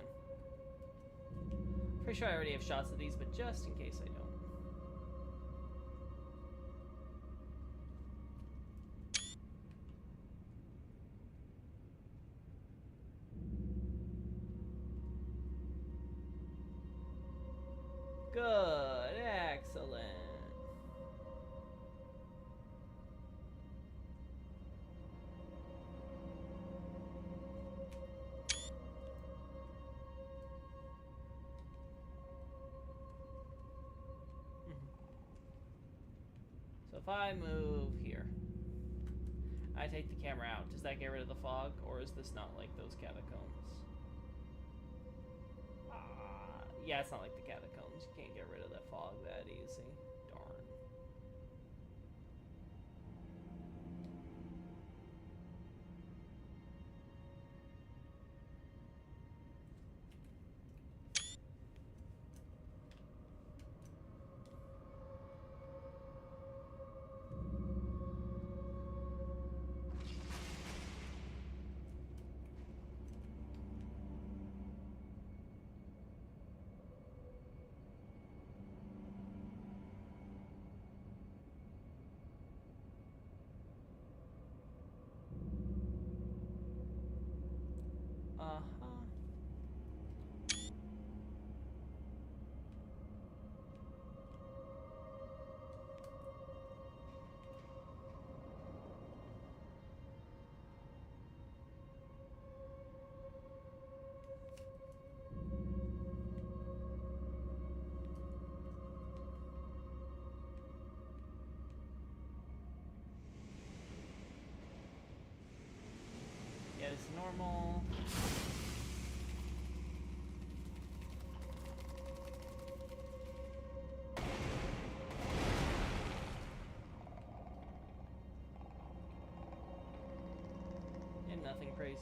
Pretty sure I already have shots of these, but just in case I don't. Good, excellent. So if I move here, I take the camera out, does that get rid of the fog, or is this not like those catacombs? Yeah, it's not like the catacombs. You can't get rid of that fog that easy. Darn. Yeah, it's normal.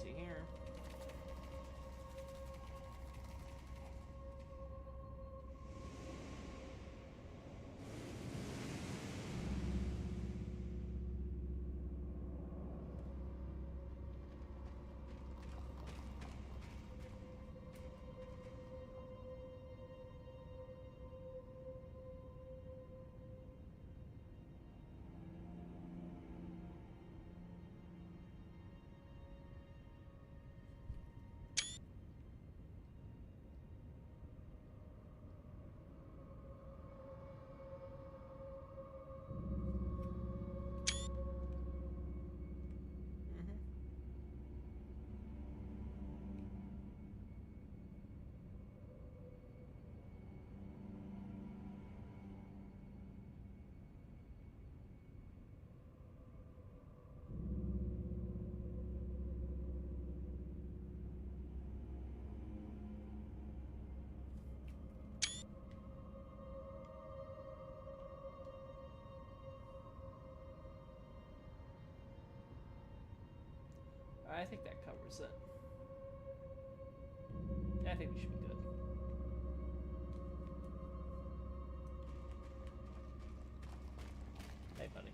see here. I think that covers it. I think we should be good. Hey, buddy.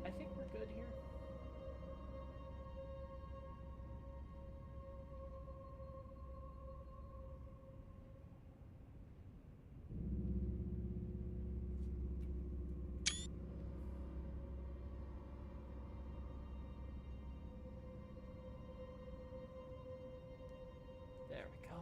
I think we're good here. There we go.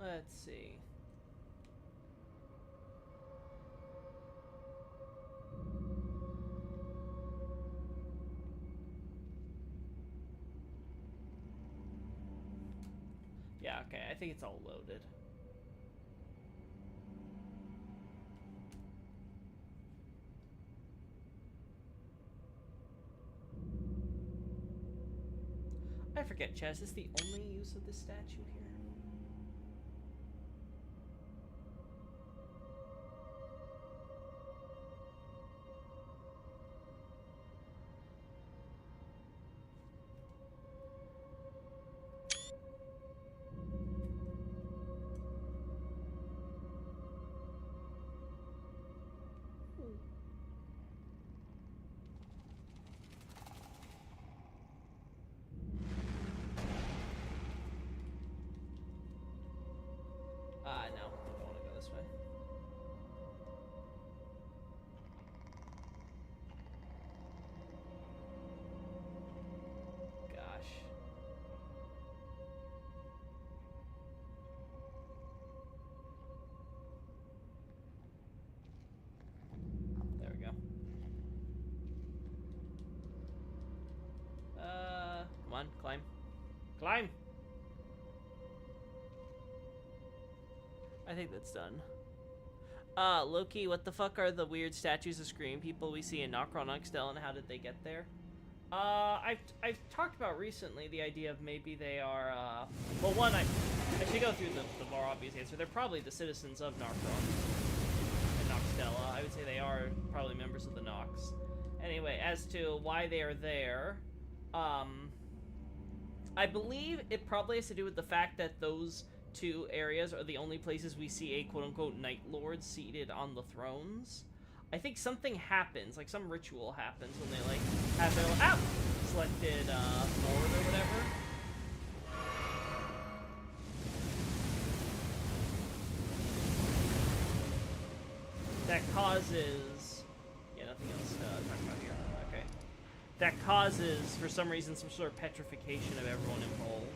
Let's see. Yeah, okay, I think it's all loaded. I forget, Chaz, is this the only use of this statue here? No, I don't want to go this way. Gosh. There we go. Come on, climb. Climb! I think that's done. Loki, what the fuck are the weird statues of Scream people we see in Nocron Uxtel, and how did they get there? I've talked about recently the idea of maybe they are, well, one, I should go through the more obvious answer. They're probably the citizens of Nocron and Noxtella. I would say they are probably members of the Nox. Anyway, as to why they are there, I believe it probably has to do with the fact that those two areas are the only places we see a quote-unquote Night Lord seated on the thrones. I think something happens, like some ritual happens when they, like, have their, selected, Lord or whatever. That causes... yeah, nothing else to talk about here. Okay. That causes, for some reason, some sort of petrification of everyone involved.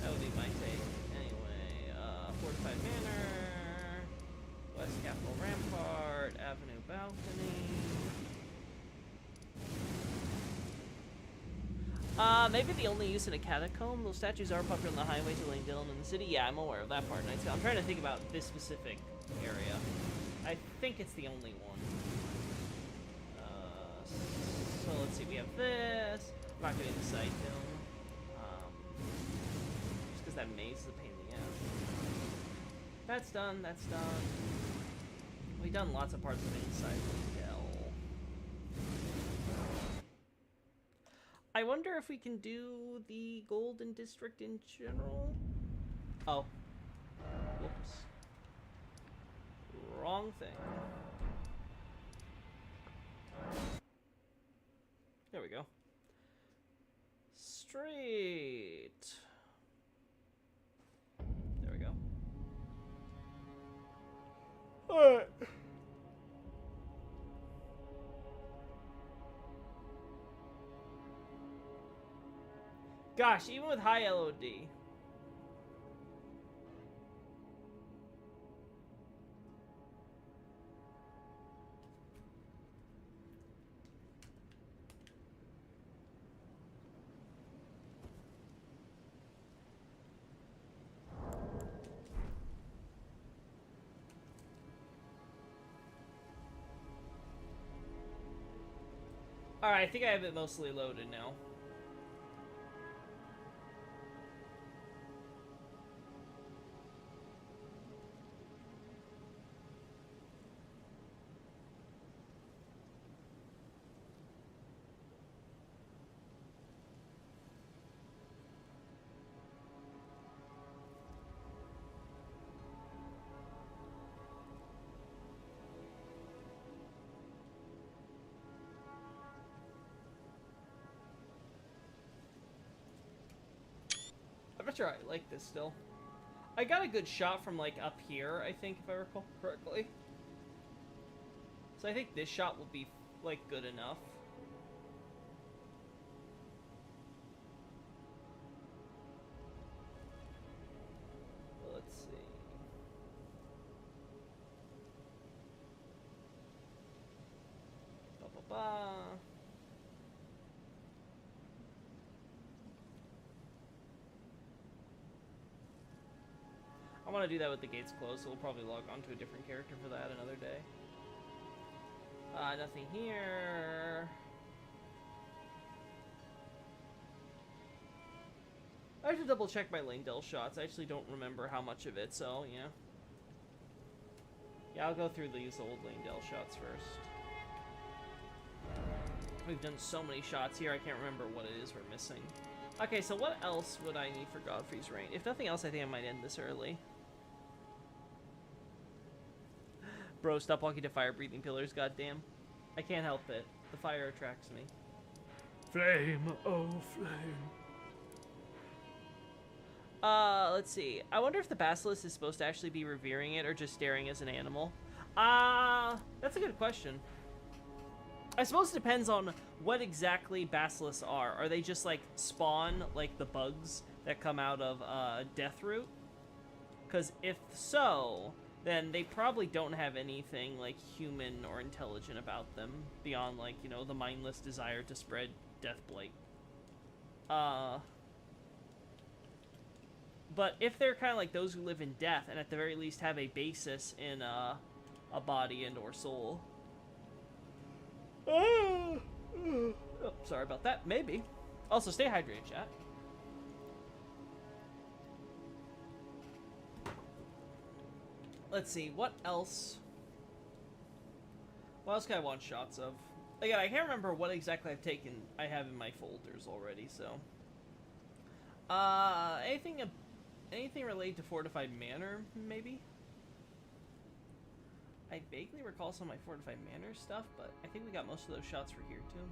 That would be my take. Fortified Manor, West Capitol Rampart, Avenue Balcony. Maybe the only use in a catacomb. Those statues are popular on the highway to Langdale in the city. Yeah, I'm aware of that part. I'm trying to think about this specific area. I think it's the only one. So let's see, we have this. I'm not getting the side dome. Just because that maze is a pain in the ass. That's done, that's done. We've done lots of parts of inside Langdale. I wonder if we can do the Golden District in general. Oh. Whoops. Wrong thing. There we go. Straight. There we go. Alright. Gosh, even with high LOD. Alright, I think I have it mostly loaded now. I'm not sure I like this still. I got a good shot from, like, up here, I think, if I recall correctly. So I think this shot will be, like, good enough. Let's see. Ba-ba-ba. I want to do that with the gates closed, so we'll probably log on to a different character for that another day. Nothing here. I should double check my Langdale shots. I actually don't remember how much of it, so yeah. Yeah, I'll go through these old Langdale shots first. We've done so many shots here, I can't remember what it is we're missing. Okay, so what else would I need for Godfrey's Reign? If nothing else, I think I might end this early. Bro, stop walking to fire-breathing pillars, goddamn. I can't help it. The fire attracts me. Flame, oh flame. Let's see. I wonder if the Basilisk is supposed to actually be revering it or just staring as an animal. That's a good question. I suppose it depends on what exactly basilisks are. Are they just, like, spawn, like the bugs that come out of, Deathroot? Because if so, then they probably don't have anything, like, human or intelligent about them beyond, like, you know, the mindless desire to spread Deathblight. But if they're kind of like those who live in death, and at the very least have a basis in, a body and or soul. Oh, sorry about that. Maybe. Also, stay hydrated, chat. Let's see, what else? What else can I want shots of? Again, I can't remember what exactly I have in my folders already, so. Anything related to Fortified Manor, maybe? I vaguely recall some of my Fortified Manor stuff, but I think we got most of those shots for here, too.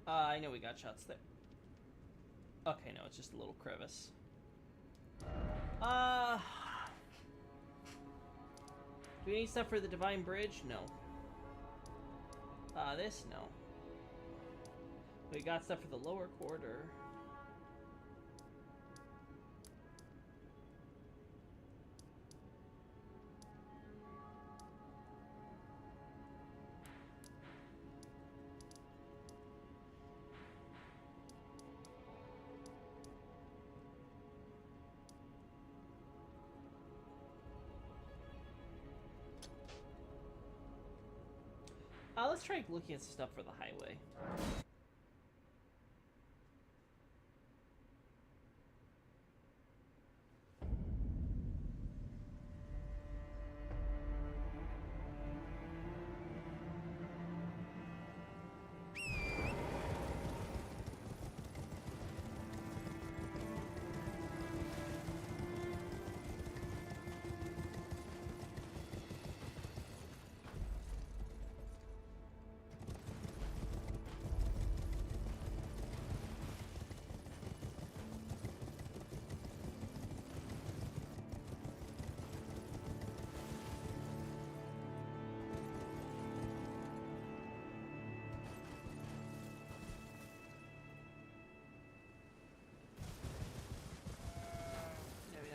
I know we got shots there. Okay, no, it's just a little crevice. Do we need stuff for the Divine Bridge? No. This? No. We got stuff for the lower quarter. Let's try looking at some stuff for the highway.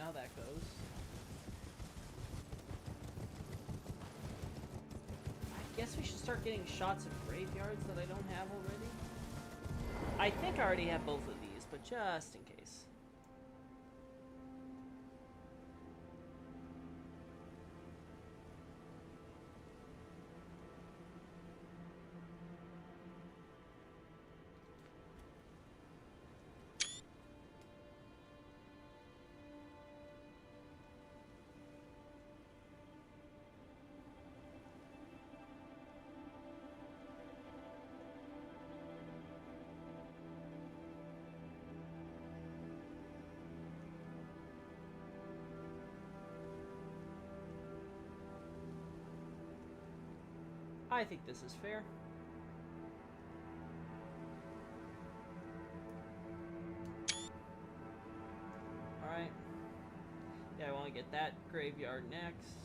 How that goes. I guess we should start getting shots of graveyards that I don't have already. I think I already have both of these, but just in case. I think this is fair. Alright. Yeah, I want to get that graveyard next.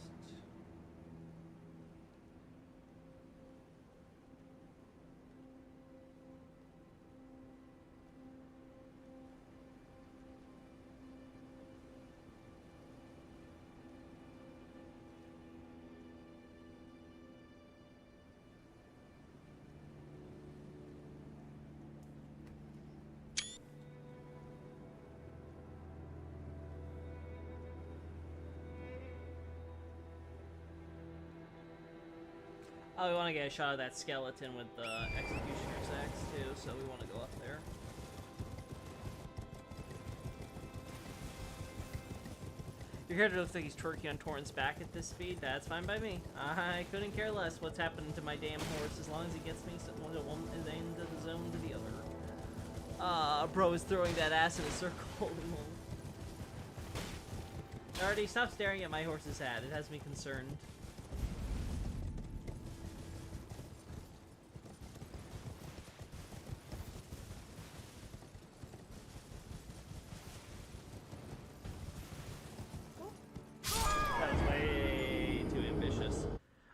Oh, we want to get a shot of that skeleton with the Executioner's Axe, too, so we want to go up there. Your character looks like he's twerking on Torrent's back at this speed. That's fine by me. I couldn't care less what's happening to my damn horse as long as he gets me from one end of the zone to the other. Bro is throwing that ass in a circle. Already, stop staring at my horse's hat. It has me concerned.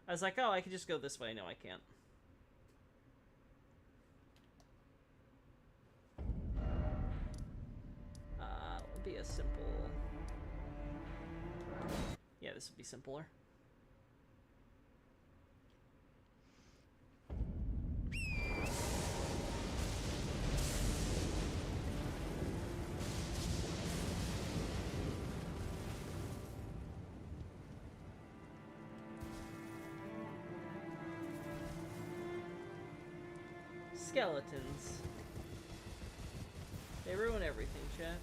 I was like, oh, I could just go this way. No, I can't. Would be a simple... Yeah, this would be simpler. Skeletons. They ruin everything, chat.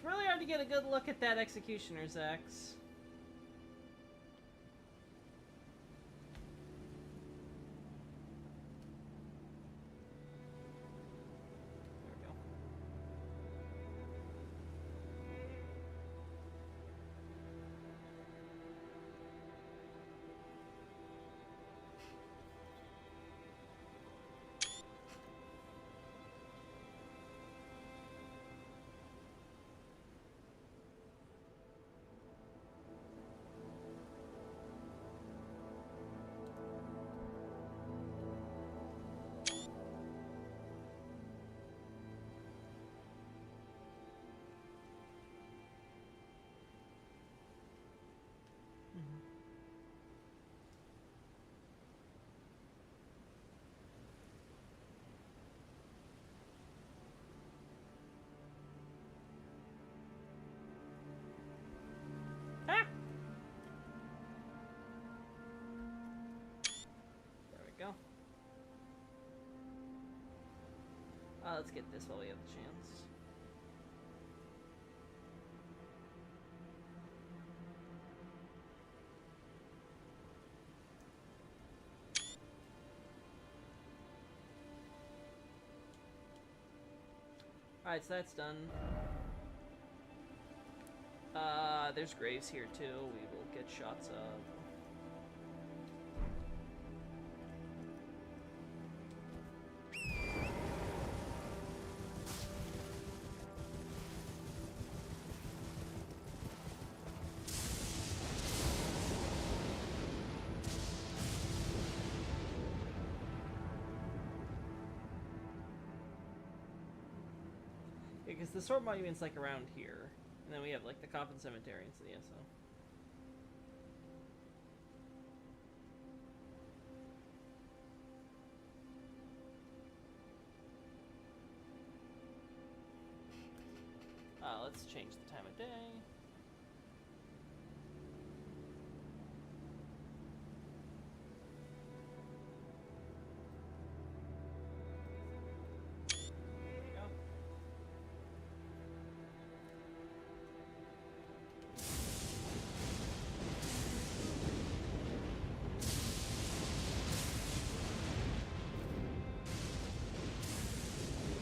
It's really hard to get a good look at that Executioner's axe. Ah! There we go. Let's get this while we have the chance. Alright, so that's done. There's graves here too, we will get shots of. Because the sword monument's like around here. And then we have like the Coffin Cemetery, so yeah, so. Let's change the time of day.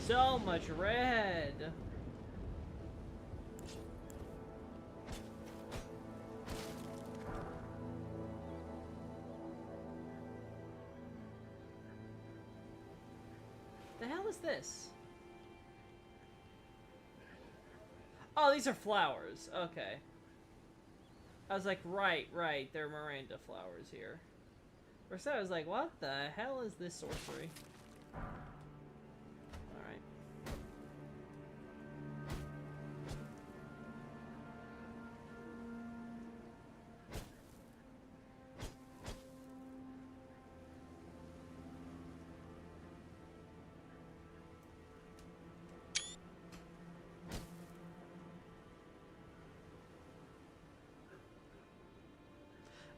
So much red! The hell is this? Oh, these are flowers. Okay. I was like, right, there are Miranda flowers here. For a second, I was like, what the hell is this sorcery?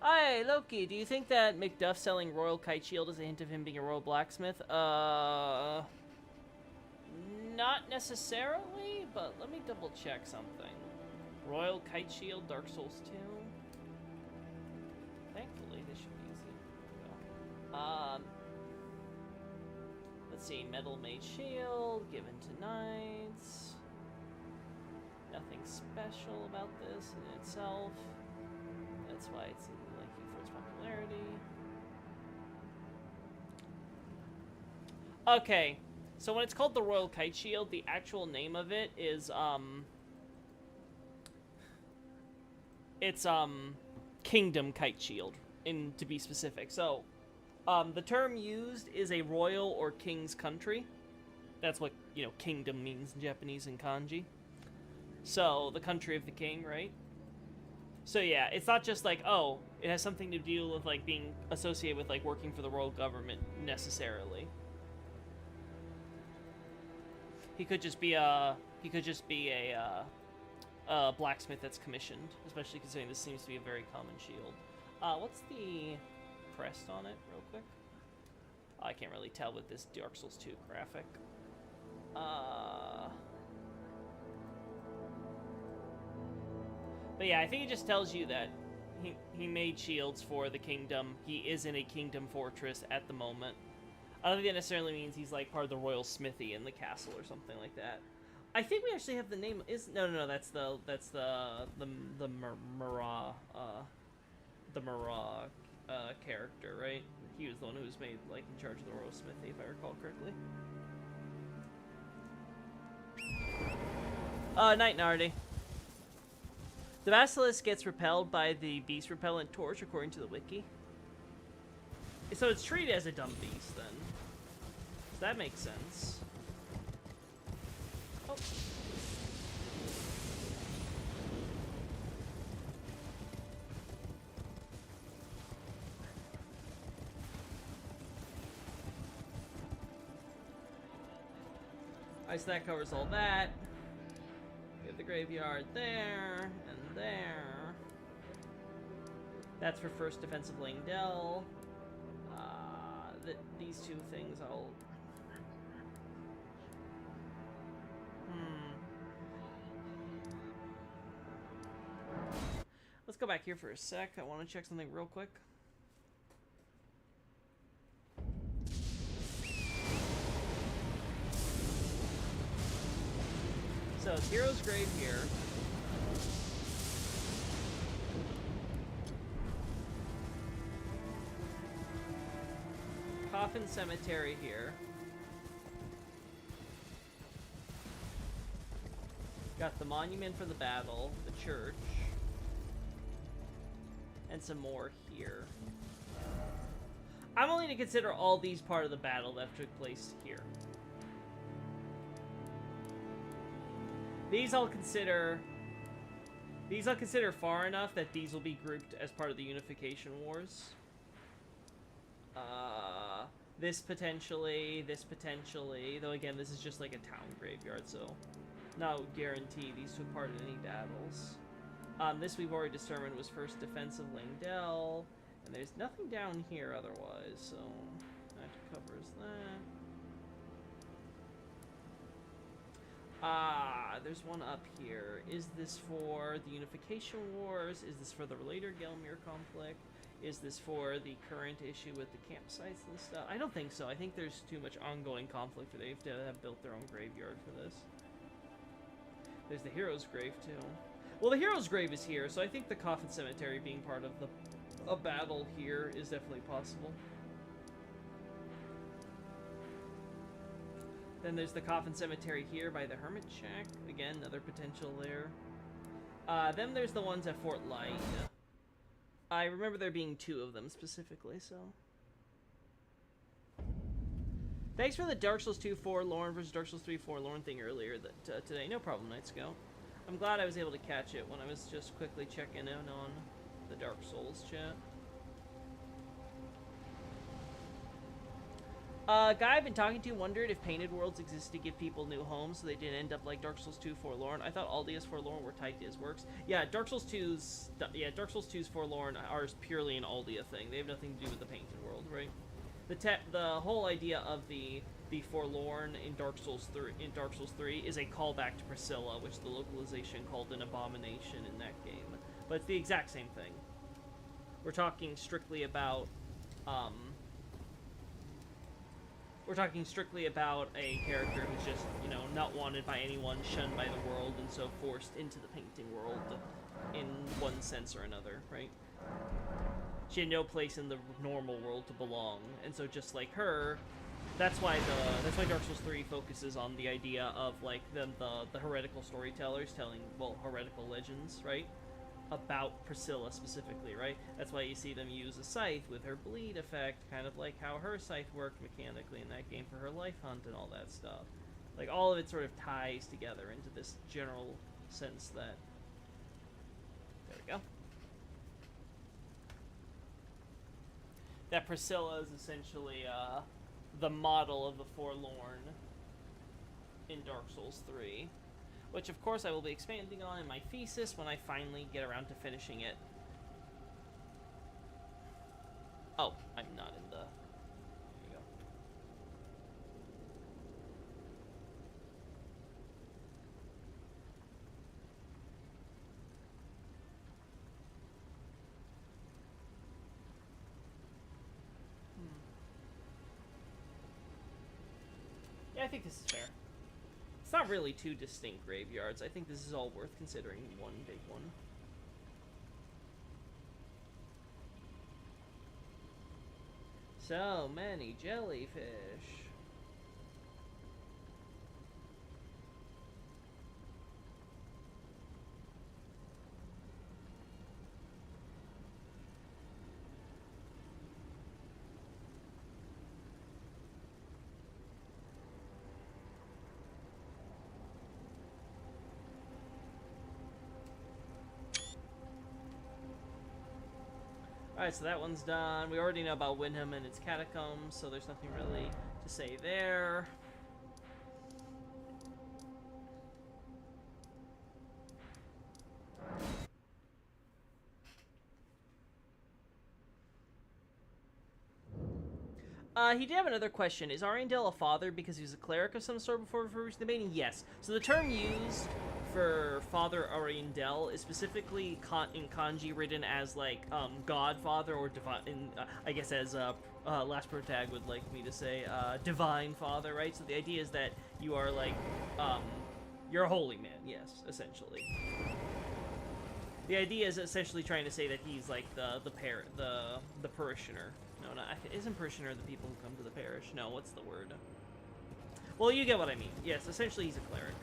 Hi, Loki, do you think that Macduff selling Royal Kite Shield is a hint of him being a royal blacksmith? Not necessarily, but let me double check something. Royal Kite Shield, Dark Souls 2. Thankfully, this should be easy. Let's see, Metal Mage Shield, given to knights. Nothing special about this in itself. That's why it's liking for its popularity. Okay, so when it's called the Royal Kite Shield, the actual name of it is, it's, Kingdom Kite Shield, to be specific. So, the term used is a royal or king's country. That's what, you know, kingdom means in Japanese and kanji. So, the country of the king, right? So yeah, it's not just like, oh, it has something to do with like being associated with like working for the royal government necessarily. He could just be a blacksmith that's commissioned, especially considering this seems to be a very common shield. What's the crest on it, real quick? I can't really tell with this Dark Souls 2 graphic. But yeah, I think it just tells you that he made shields for the kingdom. He is in a kingdom fortress at the moment. I don't think that necessarily means he's like part of the royal smithy in the castle or something like that. I think we actually have the name. No. That's the Marat character, right? He was the one who was made like in charge of the royal smithy, if I recall correctly. Night Nardi. The basilisk gets repelled by the beast repellent torch, according to the wiki. So it's treated as a dumb beast, then. So that makes sense. Oh. Alright, so that covers all that. We have the graveyard there, and there. That's for first defensive Langdell. These two things I'll... Let's go back here for a sec. I want to check something real quick. So it's Hero's Grave here. Coffin Cemetery here. Got the monument for the battle, the church, and some more here. I'm only to consider all these part of the battle that took place here. These I'll consider far enough that these will be grouped as part of the Unification Wars. This potentially, though again, this is just like a town graveyard, so no guarantee these took part in any battles. This we've already determined was first defense of Langdell, and there's nothing down here otherwise, so that covers that. There's one up here. Is this for the Unification Wars? Is this for the later Gelmir conflict? Is this for the current issue with the campsites and stuff? I don't think so. I think there's too much ongoing conflict for they have to have built their own graveyard for this. There's the Hero's Grave, too. Well, the Hero's Grave is here, so I think the Coffin Cemetery being part of a battle here is definitely possible. Then there's the Coffin Cemetery here by the Hermit Shack. Again, another potential there. Then there's the ones at Fort Light. I remember there being 2 of them specifically, so... Thanks for the Dark Souls 2 Forlorn versus Dark Souls 3 Forlorn thing earlier today. No problem, Night Scout. I'm glad I was able to catch it when I was just quickly checking in on the Dark Souls chat. Guy I've been talking to wondered if Painted Worlds exist to give people new homes so they didn't end up like Dark Souls 2 Forlorn. I thought Aldia's Forlorn were tied to his works. Yeah, Dark Souls 2's Forlorn are purely an Aldia thing. They have nothing to do with the Painted World, right? The whole idea of the Forlorn in Dark Souls 3 is a callback to Priscilla, which the localization called an abomination in that game. But it's the exact same thing. We're talking strictly about a character who's just, you know, not wanted by anyone, shunned by the world, and so forced into the painting world in one sense or another, right? She had no place in the normal world to belong, and so just like her, that's why Dark Souls 3 focuses on the idea of like the heretical storytellers telling, well, heretical legends, right? About Priscilla specifically, right? That's why you see them use a scythe with her bleed effect, kind of like how her scythe worked mechanically in that game for her life hunt and all that stuff. Like, all of it sort of ties together into this general sense that... There we go. That Priscilla is essentially the model of the Forlorn in Dark Souls 3. Which, of course, I will be expanding on in my thesis when I finally get around to finishing it. Oh, I'm not in the... There you go. I think this is fair. It's not really two distinct graveyards. I think this is all worth considering one big one. So many jellyfish. Alright, so that one's done. We already know about Windham and its catacombs, so there's nothing really to say there. He did have another question. Is Ariandel a father because he was a cleric of some sort before reaching the mating? Yes. So the term used for Father Ariandel is specifically in kanji written as, like, Godfather, or divine, I guess as, Last Protag would like me to say, Divine Father, right? So the idea is that you are, like, you're a holy man, yes, essentially. The idea is essentially trying to say that he's, like, the parishioner. No, not, isn't parishioner the people who come to the parish? No, what's the word? Well, you get what I mean. Yes, essentially he's a cleric.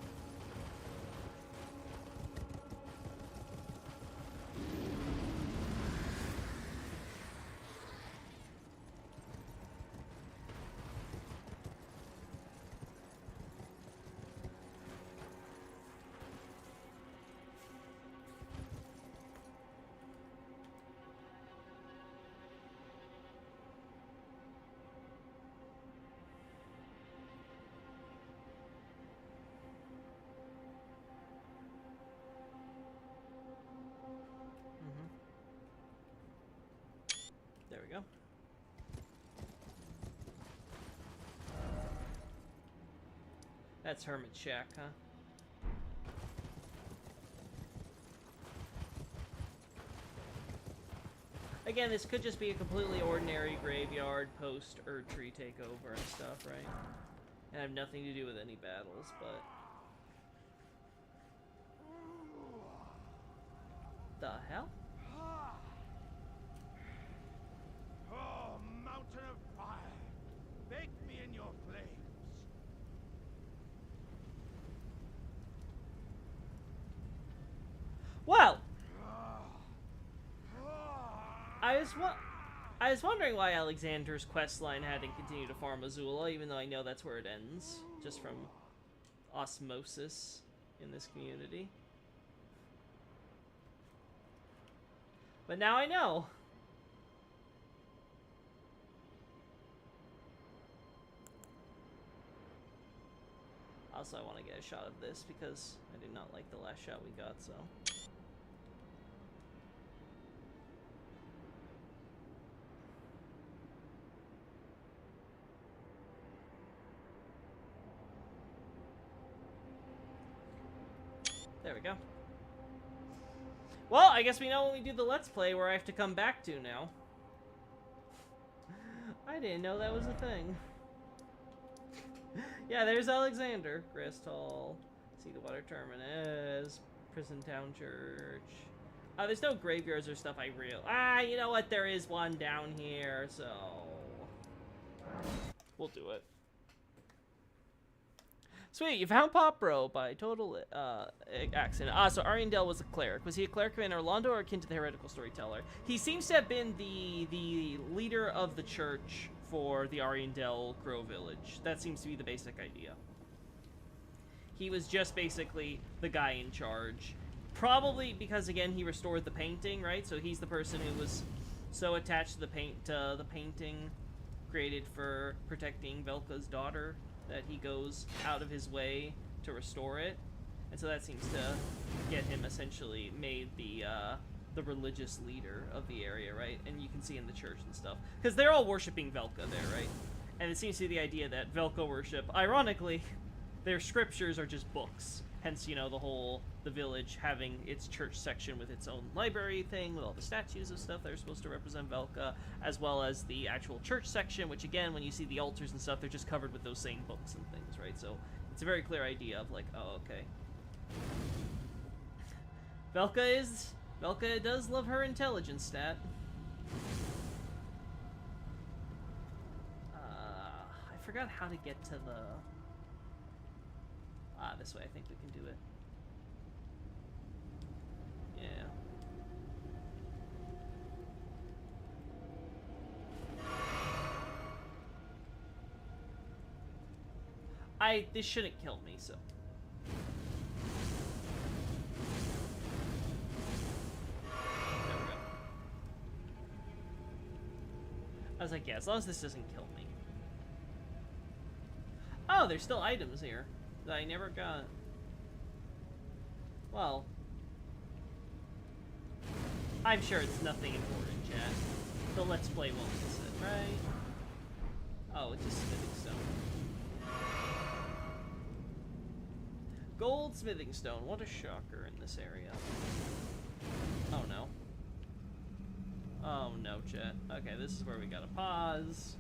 There we go. That's Hermit Shack, huh? Again, this could just be a completely ordinary graveyard post Erdtree takeover and stuff, right? And have nothing to do with any battles, but... The hell? Oh, mountain of fire! Bake me in your flames! Well! I was wondering why Alexander's questline hadn't continued to farm Azula, even though I know that's where it ends, just from osmosis in this community. But now I know. Also, I want to get a shot of this because I did not like the last shot we got, so... There we go. Well, I guess we know when we do the Let's Play where I have to come back to now. I didn't know that was a thing. Yeah, there's Alexander. Grist Hall. See the Water Terminus. Prison Town Church. There's no graveyards or stuff you know what? There is one down here, so... We'll do it. Sweet, you found Pop Bro by total accident. So Ariandel was a cleric. Was he a cleric in Orlando or akin to the heretical storyteller? He seems to have been the leader of the church for the Ariandel Grove Village. That seems to be the basic idea. He was just basically the guy in charge. Probably because, again, he restored the painting, right? So he's the person who was so attached to the painting created for protecting Velka's daughter that he goes out of his way to restore it. And so that seems to get him essentially made the religious leader of the area, right? And you can see in the church and stuff. Because they're all worshipping Velka there, right? And it seems to be the idea that Velka worship, ironically, their scriptures are just books. Hence, you know, the village having its church section with its own library thing, with all the statues of stuff that are supposed to represent Velka, as well as the actual church section, which again, when you see the altars and stuff, they're just covered with those same books and things, right? So it's a very clear idea of like, oh, okay. Velka does love her intelligence stat. I forgot how to get to the... this way I think we can do it. Yeah. This shouldn't kill me, so... There we go. I was like, yeah, as long as this doesn't kill me. Oh, there's still items here that I never got. Well, I'm sure it's nothing important, chat. The Let's Play won't miss it, right? Oh, it's just smithing stone. Gold smithing stone. What a shocker in this area. Oh, no. Oh, no, chat. Okay, this is where we gotta pause.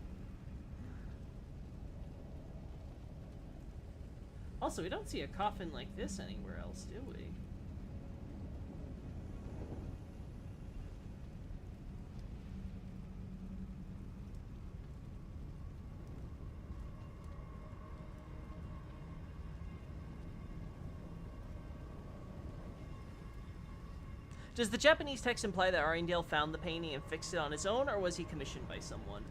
Also, we don't see a coffin like this anywhere else, do we? Does the Japanese text imply that Arendelle found the painting and fixed it on his own, or was he commissioned by someone?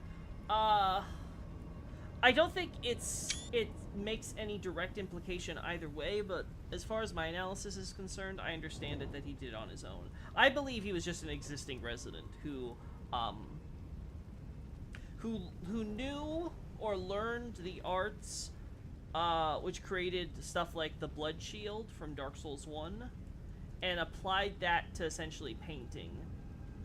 I don't think it makes any direct implication either way, but as far as my analysis is concerned, I understand it that he did it on his own. I believe he was just an existing resident who knew or learned the arts, which created stuff like the Blood Shield from Dark Souls 1, and applied that to essentially painting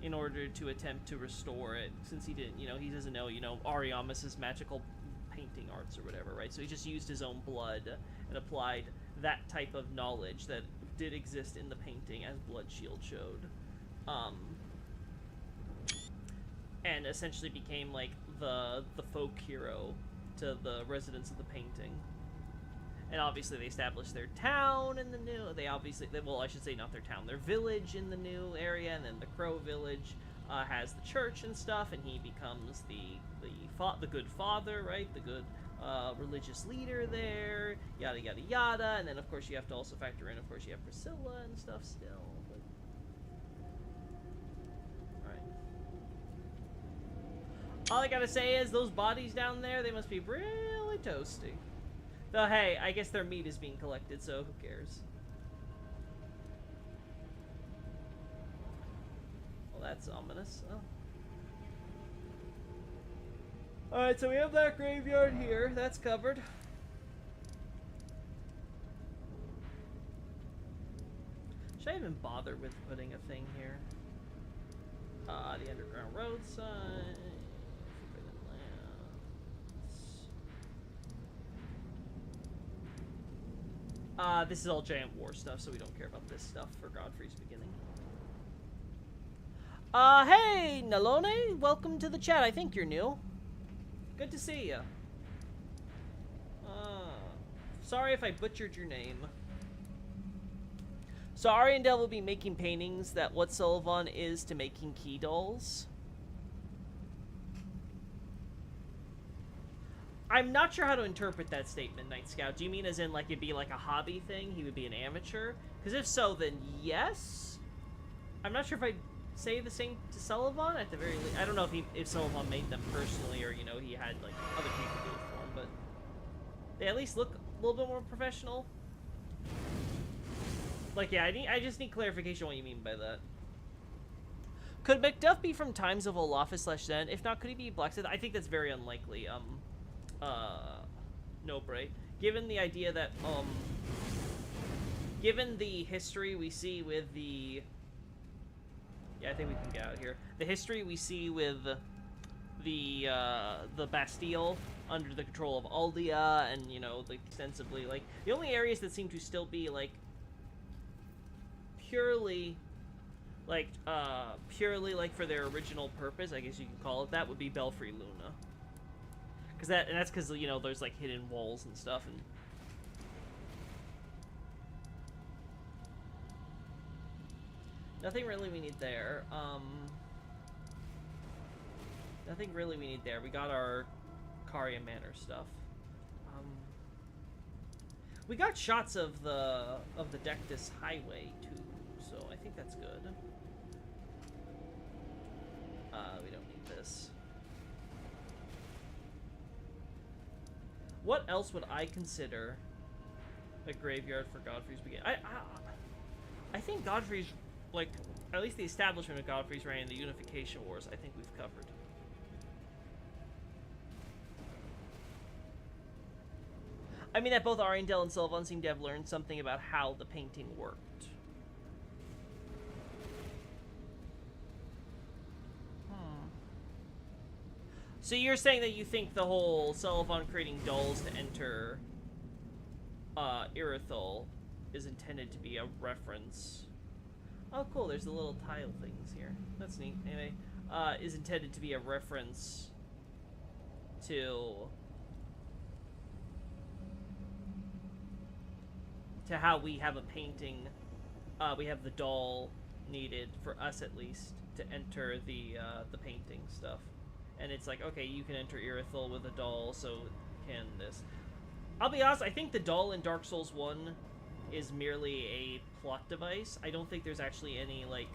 in order to attempt to restore it, since he didn't, you know, he doesn't know, you know, Ariamis' magical painting arts or whatever, right? So he just used his own blood and applied that type of knowledge that did exist in the painting, as Blood Shield showed, and essentially became like the folk hero to the residents of the painting. And obviously they established their town in the new, well, I should say not their town, their village in the new area, and then the Crow village has the church and stuff, and he becomes the good father, right? The good religious leader there, yada yada yada. And then of course you have to also factor in, of course, you have Priscilla and stuff still. But... Alright. All I gotta say is those bodies down there, they must be really toasty. Though hey, I guess their meat is being collected, so who cares? Well, that's ominous. Oh. Alright, so we have that graveyard here. That's covered. Should I even bother with putting a thing here? The underground road sign. Forbidden Lands. This is all giant war stuff, so we don't care about this stuff for Godfrey's beginning. Hey, Nalone! Welcome to the chat. I think you're new. Good to see you. Sorry if I butchered your name. So Arendelle will be making paintings that what Sullivan is to making key dolls. I'm not sure how to interpret that statement, Night Scout. Do you mean as in like it'd be like a hobby thing? He would be an amateur? Because if so, then yes. I'm not sure if I'd say the same to Sullivan at the very least. I don't know if Sullivan made them personally, or you know, he had like other people do it for him, but they at least look a little bit more professional. Like, yeah, I just need clarification on what you mean by that. Could Macduff be from Times of Olafus/Zen? If not, could he be Blacksmith? I think that's very unlikely. No, Bray. Given the idea that given the history we see with the... Yeah, I think we can get out of here. The history we see with the Bastille under the control of Aldia, and, you know, like, extensively, like, the only areas that seem to still be, like, purely, like, for their original purpose, I guess you can call it that, would be Belfry Luna. That's because, you know, there's, like, hidden walls and stuff, and... Nothing really we need there. Nothing really we need there. We got our Caria Manor stuff. We got shots of the Dectus Highway too, so I think that's good. We don't need this. What else would I consider a graveyard for Godfrey's beginning? I think Godfrey's, like, at least the establishment of Godfrey's reign and the Unification Wars, I think we've covered. I mean that both Ariandel and Sylvan seem to have learned something about how the painting worked. So you're saying that you think the whole Sylvan creating dolls to enter Irithyll is intended to be a reference... Oh, cool, there's the little tile things here. That's neat. Anyway, is intended to be a reference to how we have a painting, we have the doll needed, for us at least, to enter the painting stuff. And it's like, okay, you can enter Irithyll with a doll, so can this. I'll be honest, I think the doll in Dark Souls 1 is merely a plot device. I don't think there's actually any, like,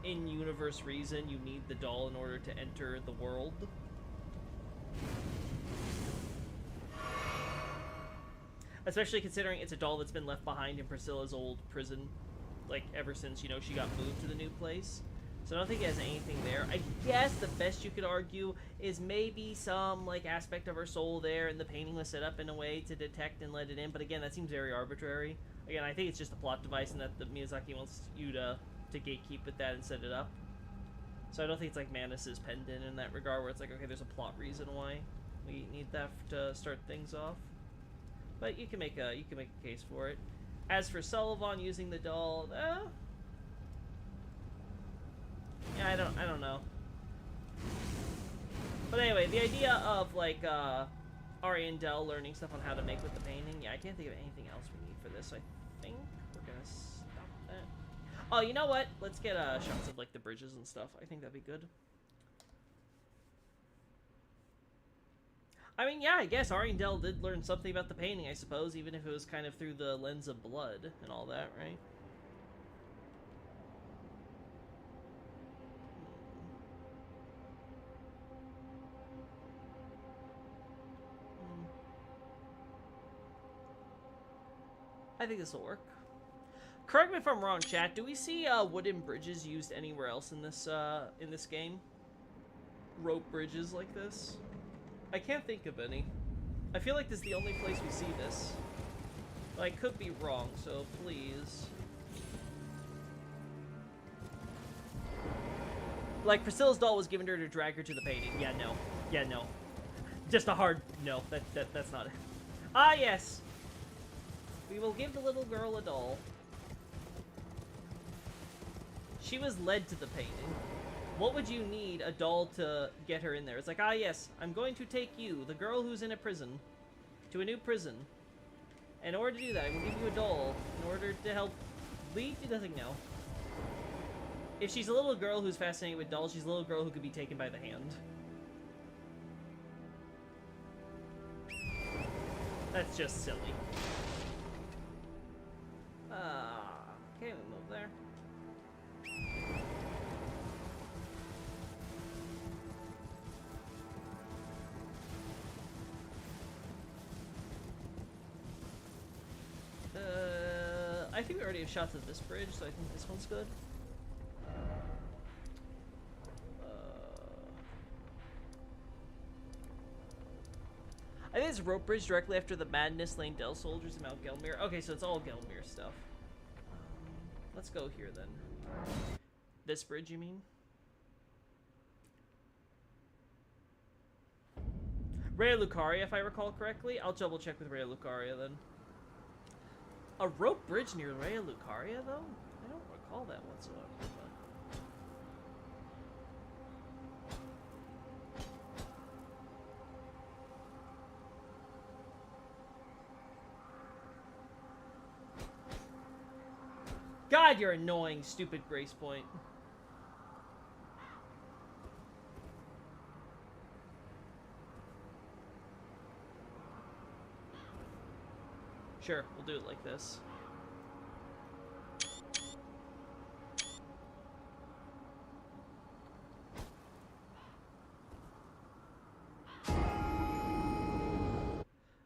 in-universe reason you need the doll in order to enter the world. Especially considering it's a doll that's been left behind in Priscilla's old prison, like, ever since, you know, she got moved to the new place. So I don't think it has anything there. I guess the best you could argue is maybe some, like, aspect of her soul there, and the painting was set up in a way to detect and let it in. But again, that seems very arbitrary. Again, I think it's just a plot device, and that the Miyazaki wants you to gatekeep with that and set it up. So I don't think it's like Manus's pendant in that regard, where it's like, okay, there's a plot reason why we need that to start things off. But you can make a case for it. As for Sullivan using the doll, yeah, I don't know. But anyway, the idea of, like, Ariandel learning stuff on how to make with the painting, yeah, I can't think of anything else we need for this. I think we're gonna stop that. Oh, you know what? Let's get shots of, like, the bridges and stuff. I think that'd be good. I mean, yeah, I guess Ariandel did learn something about the painting, I suppose, even if it was kind of through the lens of blood and all that, right? I think this will work. Correct me if I'm wrong, chat. Do we see wooden bridges used anywhere else in this game? Rope bridges like this? I can't think of any. I feel like this is the only place we see this. But I could be wrong, so please. Like, Priscilla's doll was given to her to drag her to the painting. Yeah, no. Yeah, no. Just a hard no. That's not it. Ah, yes. We will give the little girl a doll. She was led to the painting. What would you need a doll to get her in there? It's like, ah, yes, I'm going to take you, the girl who's in a prison, to a new prison. In order to do that, I will give you a doll in order to help lead to nothing now. If she's a little girl who's fascinated with dolls, she's a little girl who could be taken by the hand. That's just silly. Okay, we move there. I think we already have shots of this bridge, so I think this one's good. I think it's a rope bridge directly after the Madness Lane Dell soldiers in Mount Gelmir. Okay, so it's all Gelmir stuff. Let's go here then. This bridge, you mean? Rhea Lucaria, if I recall correctly. I'll double check with Rhea Lucaria then. A rope bridge near Rhea Lucaria, though? I don't recall that whatsoever. But... God, you're annoying, stupid Grace Point. Sure, we'll do it like this.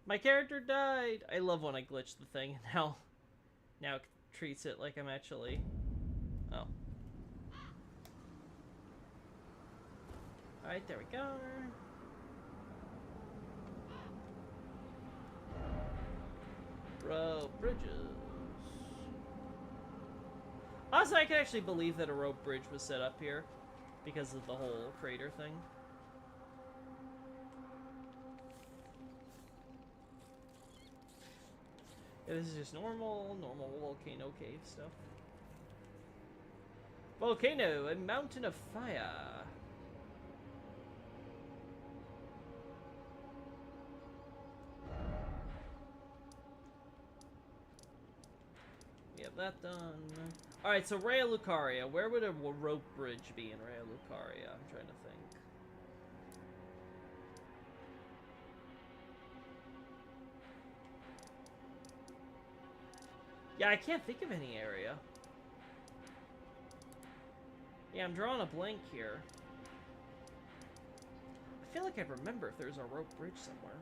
My character died! I love when I glitch the thing and now it treats it like I'm actually... Oh. Alright, there we go. Rope bridges. Also, I can actually believe that a rope bridge was set up here because of the whole crater thing. Yeah, this is just normal volcano cave stuff. Volcano, a mountain of fire. We have that done. Alright, so Rhea Lucaria. Where would a rope bridge be in Rhea Lucaria? I'm trying to think. Yeah, I can't think of any area. Yeah, I'm drawing a blank here. I feel like I remember if there's a rope bridge somewhere.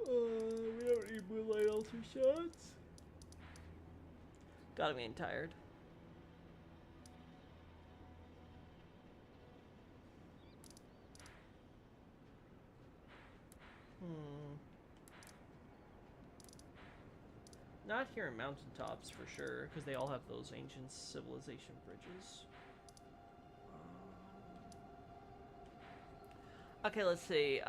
We don't need Moonlight Altar shots. God, I'm getting tired. Not here in mountaintops for sure, because they all have those ancient civilization bridges. Okay, let's see.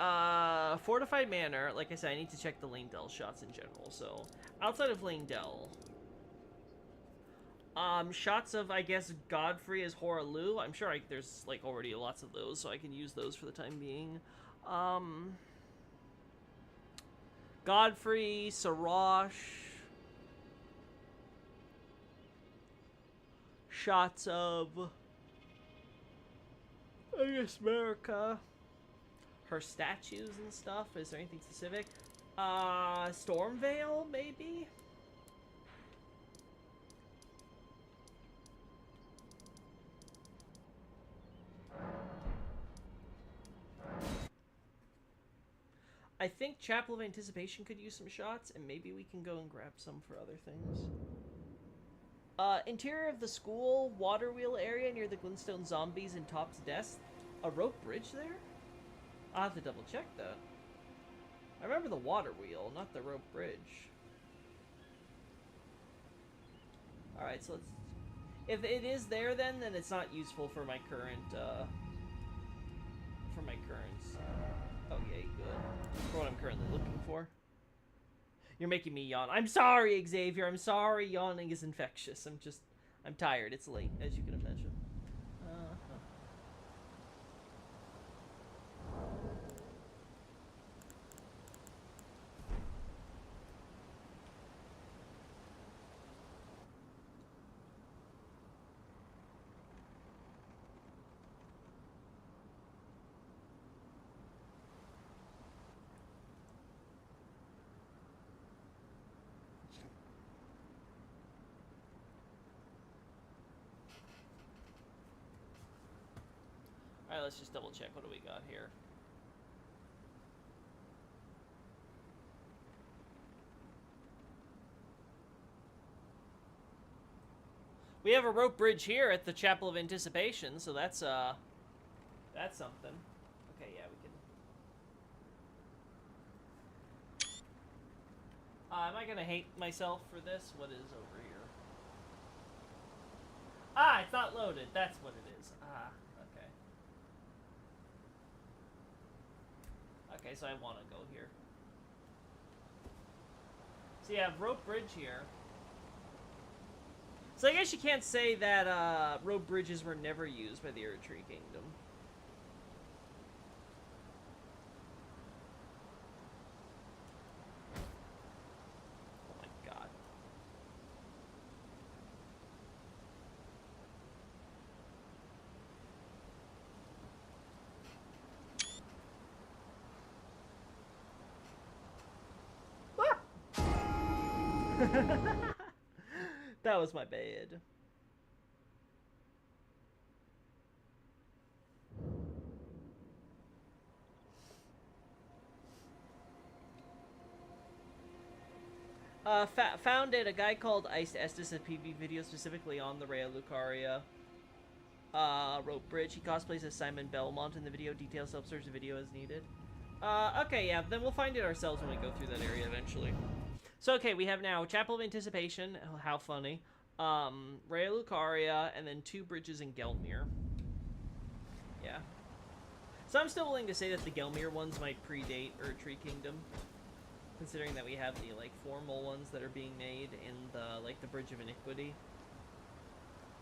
Fortified Manor. Like I said, I need to check the Langdell shots in general. So, outside of Langdell, shots of, I guess, Godfrey as Horalu. I'm sure there's like already lots of those, so I can use those for the time being. Godfrey, Sarash. Shots of, I guess, America. Her statues and stuff. Is there anything specific? Stormvale, maybe? I think Chapel of Anticipation could use some shots, and maybe we can go and grab some for other things. Interior of the school, water wheel area near the Glintstone zombies and Top's desk. A rope bridge there? I'll have to double check that. I remember the water wheel, not the rope bridge. Alright, so let's... If it is there then it's not useful for my current, Oh, yay, good. For what I'm currently looking for. You're making me yawn. I'm sorry, Xavier. I'm sorry. Yawning is infectious. I'm tired. It's late, as you can imagine. Alright, let's just double check. What do we got here? We have a rope bridge here at the Chapel of Anticipation, so that's something. Okay, yeah, we can... am I gonna hate myself for this? What is over here? Ah, it's not loaded. That's what it is. Ah, okay. Okay, so I want to go here. So you have rope bridge here. So I guess you can't say that rope bridges were never used by the Erdtree Kingdom. Oh my god. That was my bad. Founded a guy called Iced Estes, a PV video specifically on the Rhea Lucaria rope bridge. He cosplays as Simon Belmont in the video. Details self-search the video as needed. Okay, yeah, then we'll find it ourselves when we go through that area eventually. So, okay, we have now Chapel of Anticipation. Oh, how funny. Rhea Lucaria, and then 2 bridges in Gelmir. Yeah. So I'm still willing to say that the Gelmir ones might predate Erdtree Kingdom, considering that we have the, like, formal ones that are being made in the, like, the Bridge of Iniquity.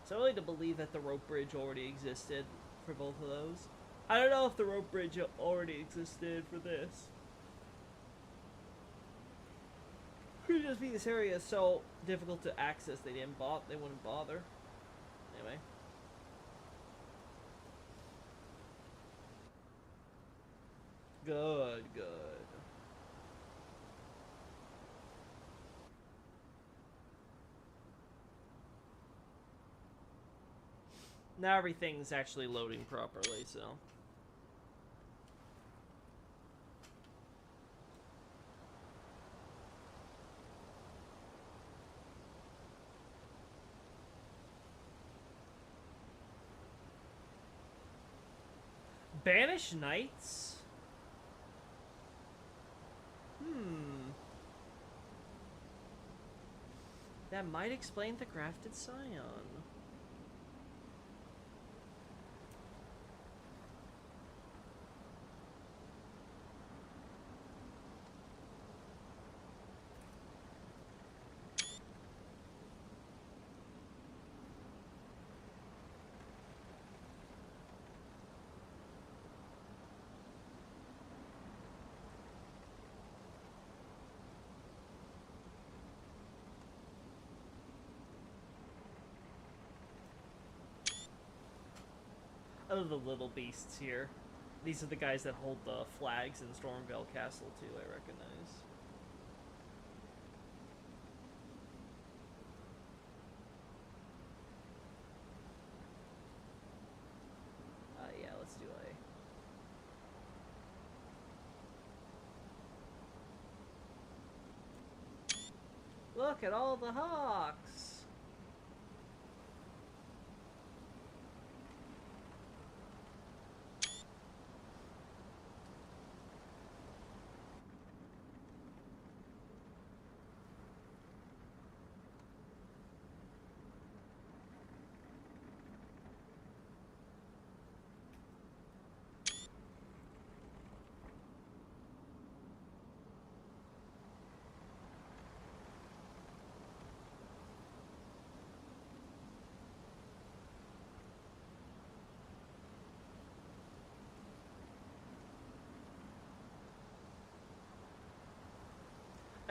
So I'm willing to believe that the rope bridge already existed for both of those. I don't know if the rope bridge already existed for this. Could just be this area is so difficult to access they wouldn't bother. Anyway. Good, good. Now everything's actually loading properly, so. Banished Knights? That might explain the Grafted Scion. I love the little beasts here. These are the guys that hold the flags in Stormvale Castle, too, I recognize. Yeah, let's do a... Look at all the hawks!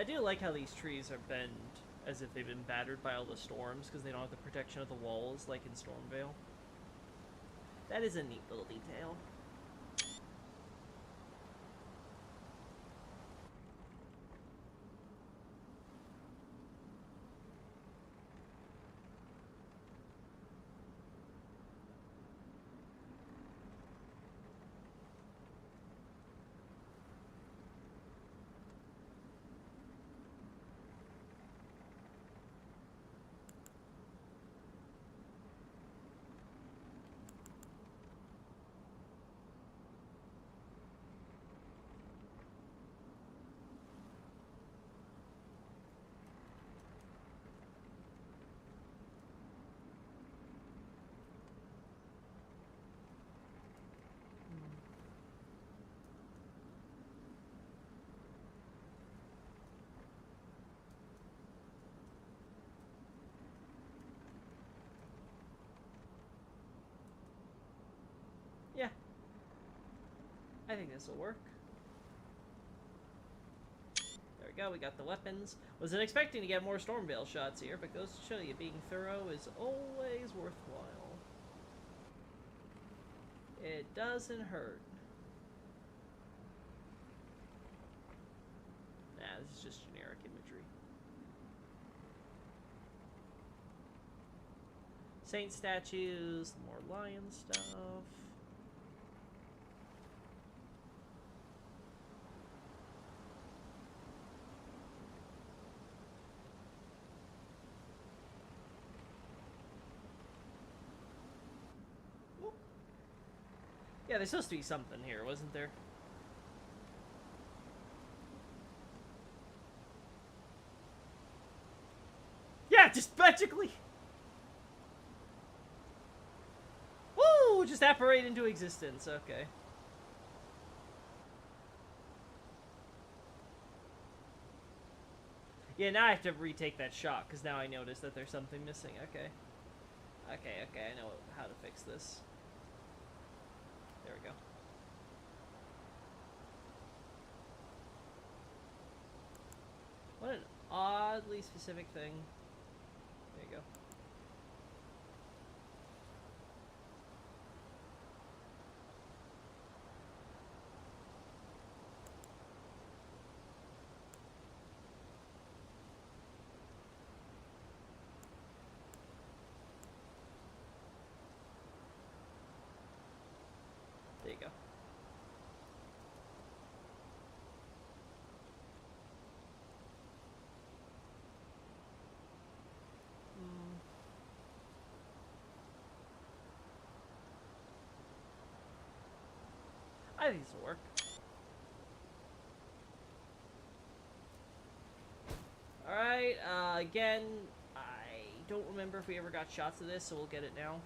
I do like how these trees are bent as if they've been battered by all the storms, because they don't have the protection of the walls like in Stormvale. That is a neat little detail. I think this will work. There we go, we got the weapons. Wasn't expecting to get more Stormveil shots here, but goes to show you being thorough is always worthwhile. It doesn't hurt. Nah, this is just generic imagery. Saint statues, more lion stuff. Yeah, there's supposed to be something here, wasn't there? Yeah, just magically! Woo! Just apparate into existence, okay. Yeah, now I have to retake that shot, because now I notice that there's something missing, okay. Okay, I know how to fix this. There we go. What an oddly specific thing. There you go. There you go. I think this will work. Alright, again, I don't remember if we ever got shots of this, so we'll get it now.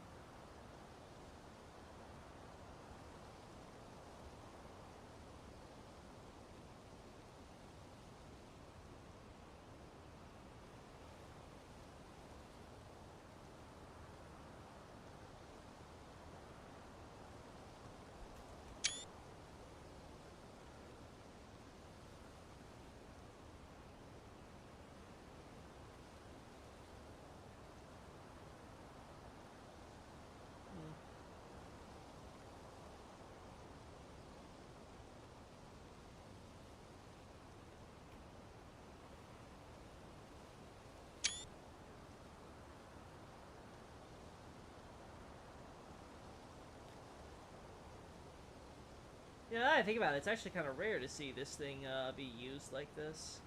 Yeah, now that I think about it, it's actually kind of rare to see this thing be used like this.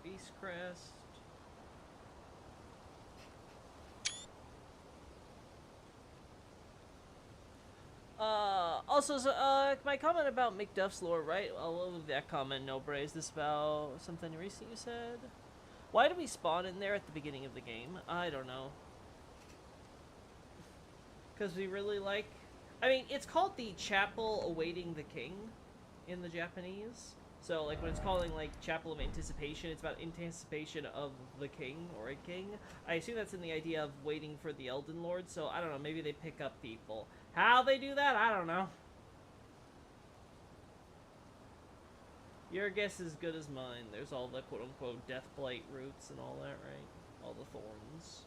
Beast Crest. Also, my comment about McDuff's lore, right? I'll leave that comment, no Bray. Is this about something recent you said? Why did we spawn in there at the beginning of the game? I don't know. Because we really like... I mean, it's called the Chapel Awaiting the King in the Japanese. So, like, when it's calling, like, Chapel of Anticipation, it's about anticipation of the king, or a king. I assume that's in the idea of waiting for the Elden Lord, so I don't know, maybe they pick up people. How they do that, I don't know. Your guess is as good as mine. There's all the quote-unquote Deathblight roots and all that, right? All the thorns.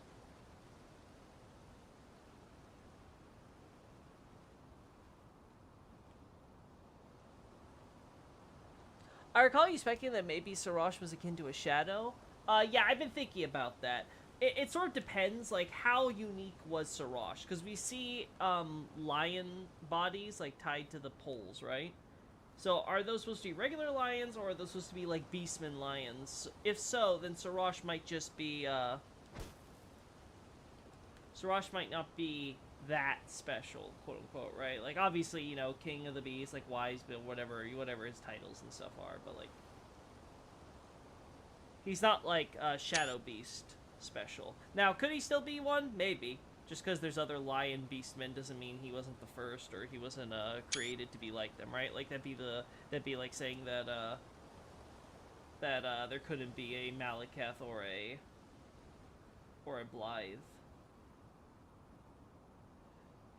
I recall you speculating that maybe Sorosh was akin to a shadow. Yeah, I've been thinking about that. It sort of depends, like, how unique was Sorosh? Because we see, lion bodies, like, tied to the poles, right? So, are those supposed to be regular lions, or are those supposed to be, like, beastmen lions? If so, then Sorosh might just be, Sirash might not be that special, quote unquote, right? Like, obviously, you know, King of the Beast, like Wise Bill, whatever his titles and stuff are, but like, he's not like Shadow Beast special. Now, could he still be one? Maybe. Just because there's other lion beastmen doesn't mean he wasn't the first, or he wasn't created to be like them, right? Like, that'd be like saying that there couldn't be a Malekith or a Blythe.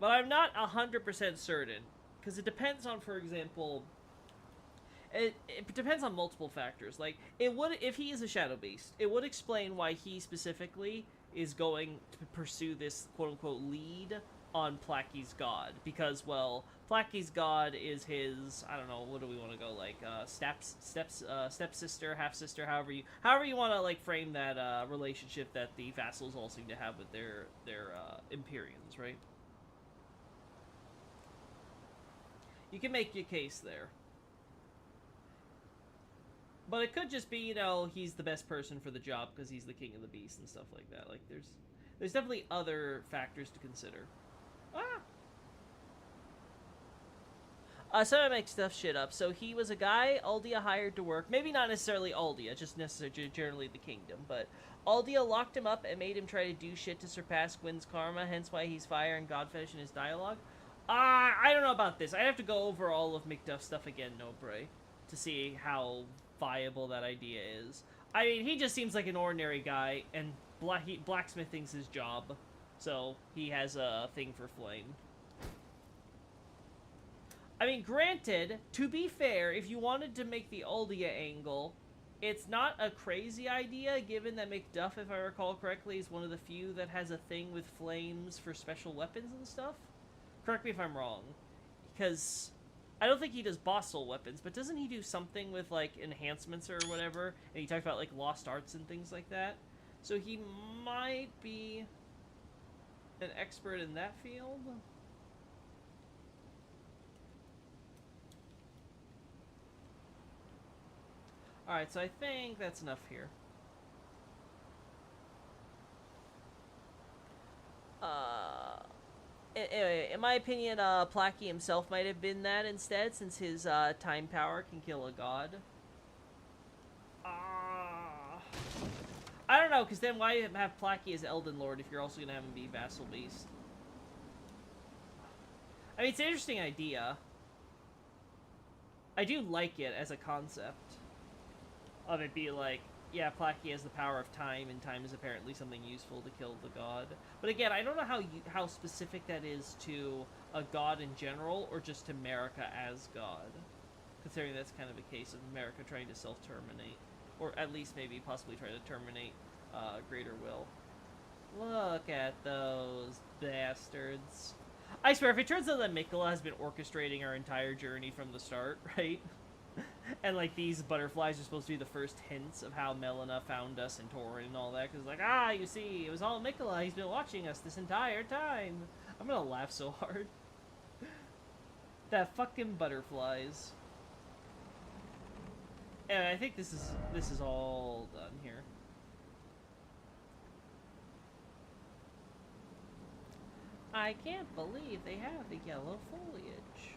But I'm not 100% certain, because it depends on, for example, it depends on multiple factors. Like, it would, if he is a Shadow Beast, it would explain why he specifically is going to pursue this quote-unquote lead on Placky's god. Because, well, Placky's god is his, I don't know, what do we want to go, like, stepsister, half-sister, however you want to, like, frame that relationship that the vassals all seem to have with their Empyreans, right? You can make your case there. But it could just be, you know, he's the best person for the job because he's the king of the beasts and stuff like that. Like, there's definitely other factors to consider. So I make stuff shit up. So he was a guy Aldia hired to work. Maybe not necessarily Aldia, just necessarily generally the kingdom. But Aldia locked him up and made him try to do shit to surpass Gwyn's karma, hence why he's fire and godfetish in his dialogue. I don't know about this. I'd have to go over all of McDuff's stuff again, Nobre, to see how viable that idea is. I mean, he just seems like an ordinary guy, and blacksmithing's his job, so he has a thing for flame. I mean, granted, to be fair, if you wanted to make the Aldia angle, it's not a crazy idea, given that McDuff, if I recall correctly, is one of the few that has a thing with flames for special weapons and stuff. Correct me if I'm wrong, because I don't think he does boss soul weapons, but doesn't he do something with, like, enhancements or whatever? And he talked about, like, lost arts and things like that. So he might be an expert in that field. Alright, so I think that's enough here. In my opinion, Placky himself might have been that instead, since his time power can kill a god. I don't know, because then why have Placky as Elden Lord if you're also going to have him be Vassal Beast? I mean, it's an interesting idea. I do like it as a concept. Of it be like, yeah, Placky has the power of time, and time is apparently something useful to kill the god. But again, I don't know how specific that is to a god in general, or just to Marika as god. Considering that's kind of a case of Marika trying to self-terminate. Or at least maybe possibly try to terminate Greater Will. Look at those bastards. I swear, if it turns out that Mikola has been orchestrating our entire journey from the start, right? And, like, these butterflies are supposed to be the first hints of how Melina found us and Torin and all that. Because, like, you see, it was all Mikola. He's been watching us this entire time. I'm gonna laugh so hard. That fucking butterflies. And I think this is all done here. I can't believe they have the yellow foliage.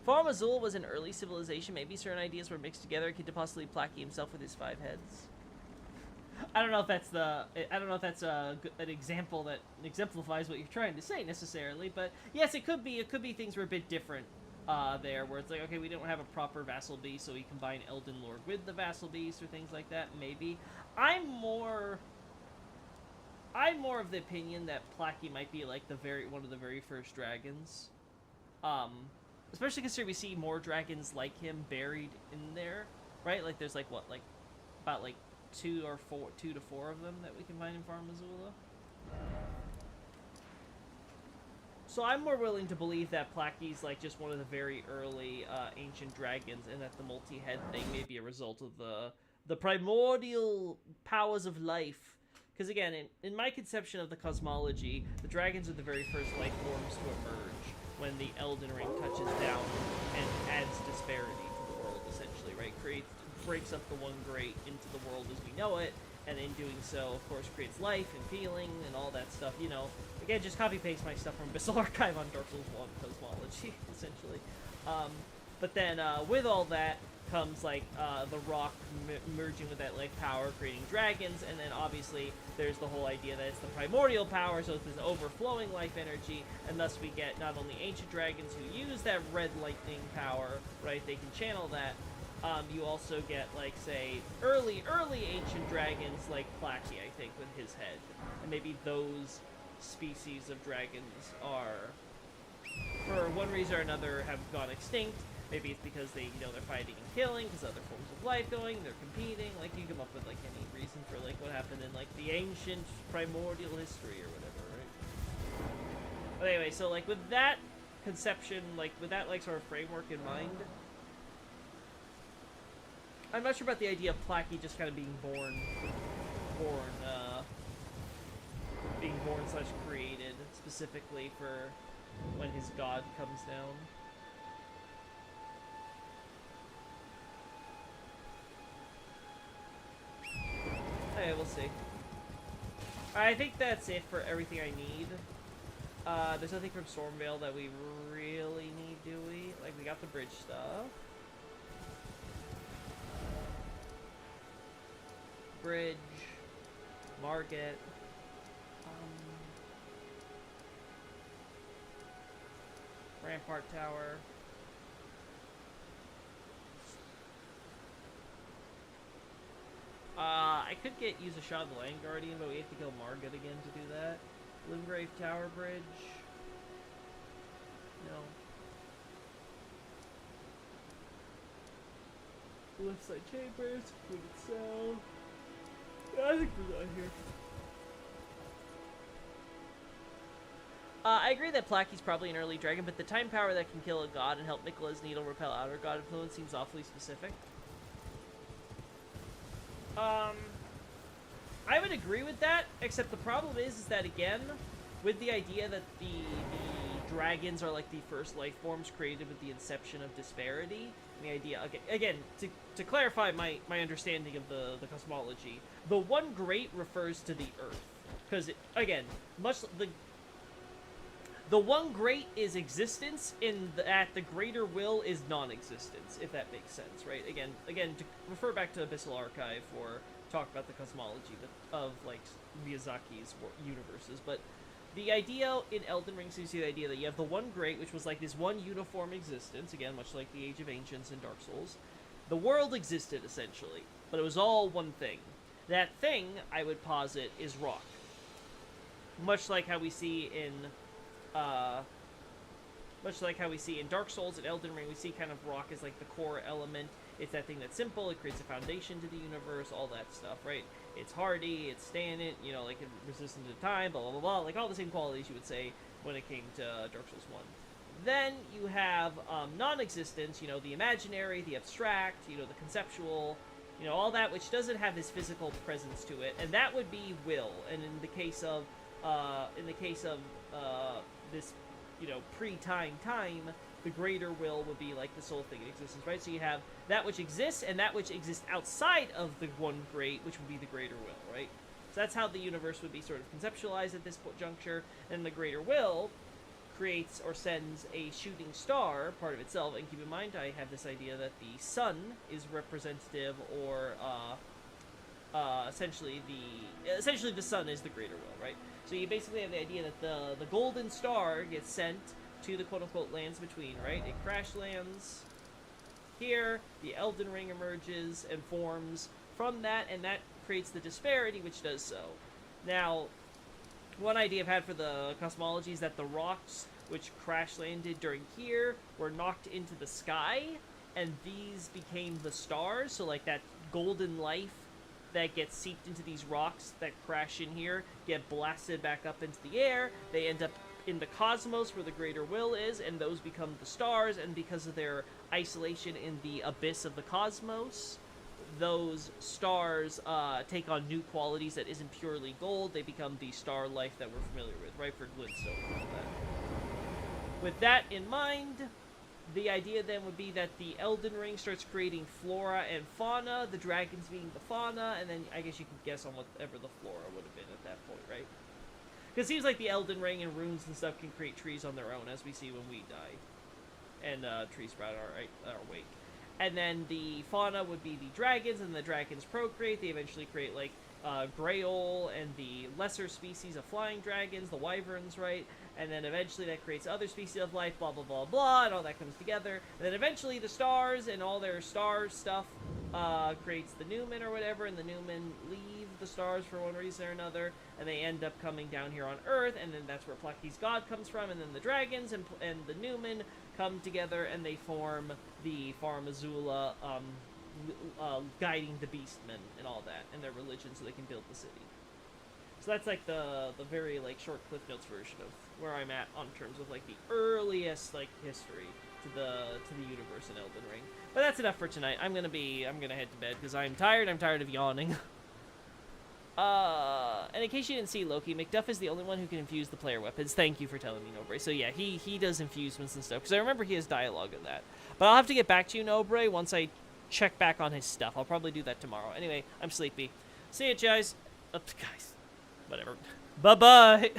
Farm Azul was an early civilization. Maybe certain ideas were mixed together. Could possibly Placky himself with his 5 heads. I don't know if that's an example that exemplifies what you're trying to say necessarily, but yes, it could be. It could be things were a bit different there, where it's like, okay, we don't have a proper vassal beast, so we combine Elden Lord with the vassal beast or things like that. Maybe. I'm more of the opinion that Placky might be like one of the very first dragons. Especially considering we see more dragons like him buried in there, right? Like there's like what, like about like 2 to 4 of them that we can find in Farm Azula. So I'm more willing to believe that Placky's like just one of the very early ancient dragons, and that the multi-head thing may be a result of the primordial powers of life. Because again, in my conception of the cosmology, the dragons are the very first life forms to emerge when the Elden Ring touches down and adds disparity to the world, essentially, right? breaks up the one great into the world as we know it, and in doing so, of course, creates life and feeling and all that stuff, you know. Again, just copy-paste my stuff from Abyssal Archive on Dark Souls 1 cosmology, essentially. But then, with all that comes, like, the rock merging with that life power, creating dragons, and then, obviously, there's the whole idea that it's the primordial power, so it's this overflowing life energy, and thus we get not only ancient dragons who use that red lightning power, right, they can channel that. You also get, like, say, early ancient dragons like Placky, I think, with his head. And maybe those species of dragons are, for one reason or another, have gone extinct. Maybe it's because they, you know, they're fighting and killing, because other forms of life going, they're competing. Like, you come up with, like, any reason for, like, what happened in, like, the ancient primordial history or whatever, right? But anyway, so, like, with that conception, like, with that, like, sort of framework in mind, I'm not sure about the idea of Placky just kind of being born / created specifically for when his god comes down. Hey, we'll see. I think that's it for everything I need. There's nothing from Stormvale that we really need, do we? Like, we got the bridge stuff. Bridge, Market, Rampart Tower. I could use a shot of the Land Guardian, but we have to kill Margit again to do that. Limgrave Tower Bridge. No. Left side chambers, Fluid Cell. Yeah, I think we're done here. I agree that Placky's probably an early dragon, but the time power that can kill a god and help Nicola's Needle repel outer god influence seems awfully specific. I would agree with that, except the problem is that, again, with the idea that the dragons are like the first life forms created with the inception of disparity, and the idea, again, to clarify my understanding of the cosmology, the one great refers to the earth, because, again, the one great is existence, in that the greater will is non-existence, if that makes sense, right? Again, to refer back to Abyssal Archive for talk about the cosmology of, like, Miyazaki's universes, but the idea in Elden Ring seems to be the idea that you have the one great, which was like this one uniform existence, again, much like the Age of Ancients in Dark Souls. The world existed, essentially, but it was all one thing. That thing, I would posit, is rock. Much like how we see in Dark Souls and Elden Ring, we see kind of rock as like the core element. It's that thing that's simple, it creates a foundation to the universe, all that stuff, right? It's hardy, it's stagnant, you know, like it's resistant to time, blah, blah, blah, blah, like all the same qualities you would say when it came to Dark Souls 1. Then you have non-existence, you know, the imaginary, the abstract, you know, the conceptual, you know, all that which doesn't have this physical presence to it, and that would be will. And in the case of this, you know, pre-time, the greater will would be like the sole thing in existence, right? So you have that which exists and that which exists outside of the one great, which would be the greater will, right? So that's how the universe would be sort of conceptualized at this juncture, and the greater will creates or sends a shooting star, part of itself, and keep in mind I have this idea that the sun is representative, or essentially the sun is the greater will, right? So you basically have the idea that the golden star gets sent to the quote-unquote lands between, right? It crash lands here, the Elden Ring emerges and forms from that, and that creates the disparity, which does so. Now, one idea I've had for the cosmology is that the rocks which crash landed during here were knocked into the sky, and these became the stars, so like that golden life that gets seeped into these rocks that crash in here get blasted back up into the air, they end up in the cosmos where the greater will is, and those become the stars, and because of their isolation in the abyss of the cosmos, those stars take on new qualities that isn't purely gold. They become the star life that we're familiar with, right, for glintstone and all that. With that in mind, the idea then would be that the Elden Ring starts creating flora and fauna, the dragons being the fauna, and then I guess you could guess on whatever the flora would have been at that point, right? Because it seems like the Elden Ring and runes and stuff can create trees on their own, as we see when we die. And tree sprout our wake. And then the fauna would be the dragons, and the dragons procreate. They eventually create, like, Grail and the lesser species of flying dragons, the wyverns, right? And then eventually that creates other species of life, blah, blah, blah, blah, and all that comes together. And then eventually the stars and all their star stuff creates the Newmen or whatever, and the Newmen leave the stars for one reason or another, and they end up coming down here on Earth, and then that's where Plucky's god comes from, and then the dragons and the Newmen come together, and they form the Farum Azula, guiding the Beastmen and all that, and their religion so they can build the city. So that's like the very like short Cliff Notes version of where I'm at on terms of like the earliest like history to the universe in Elden Ring. But that's enough for tonight. I'm gonna head to bed because I'm tired. I'm tired of yawning. And in case you didn't see, Loki, Macduff is the only one who can infuse the player weapons. Thank you for telling me, Nobre. So yeah, he does infusements and stuff, because I remember he has dialogue in that. But I'll have to get back to you, Nobre, once I check back on his stuff. I'll probably do that tomorrow. Anyway, I'm sleepy. See you, guys. Guys. Whatever. Bye-bye.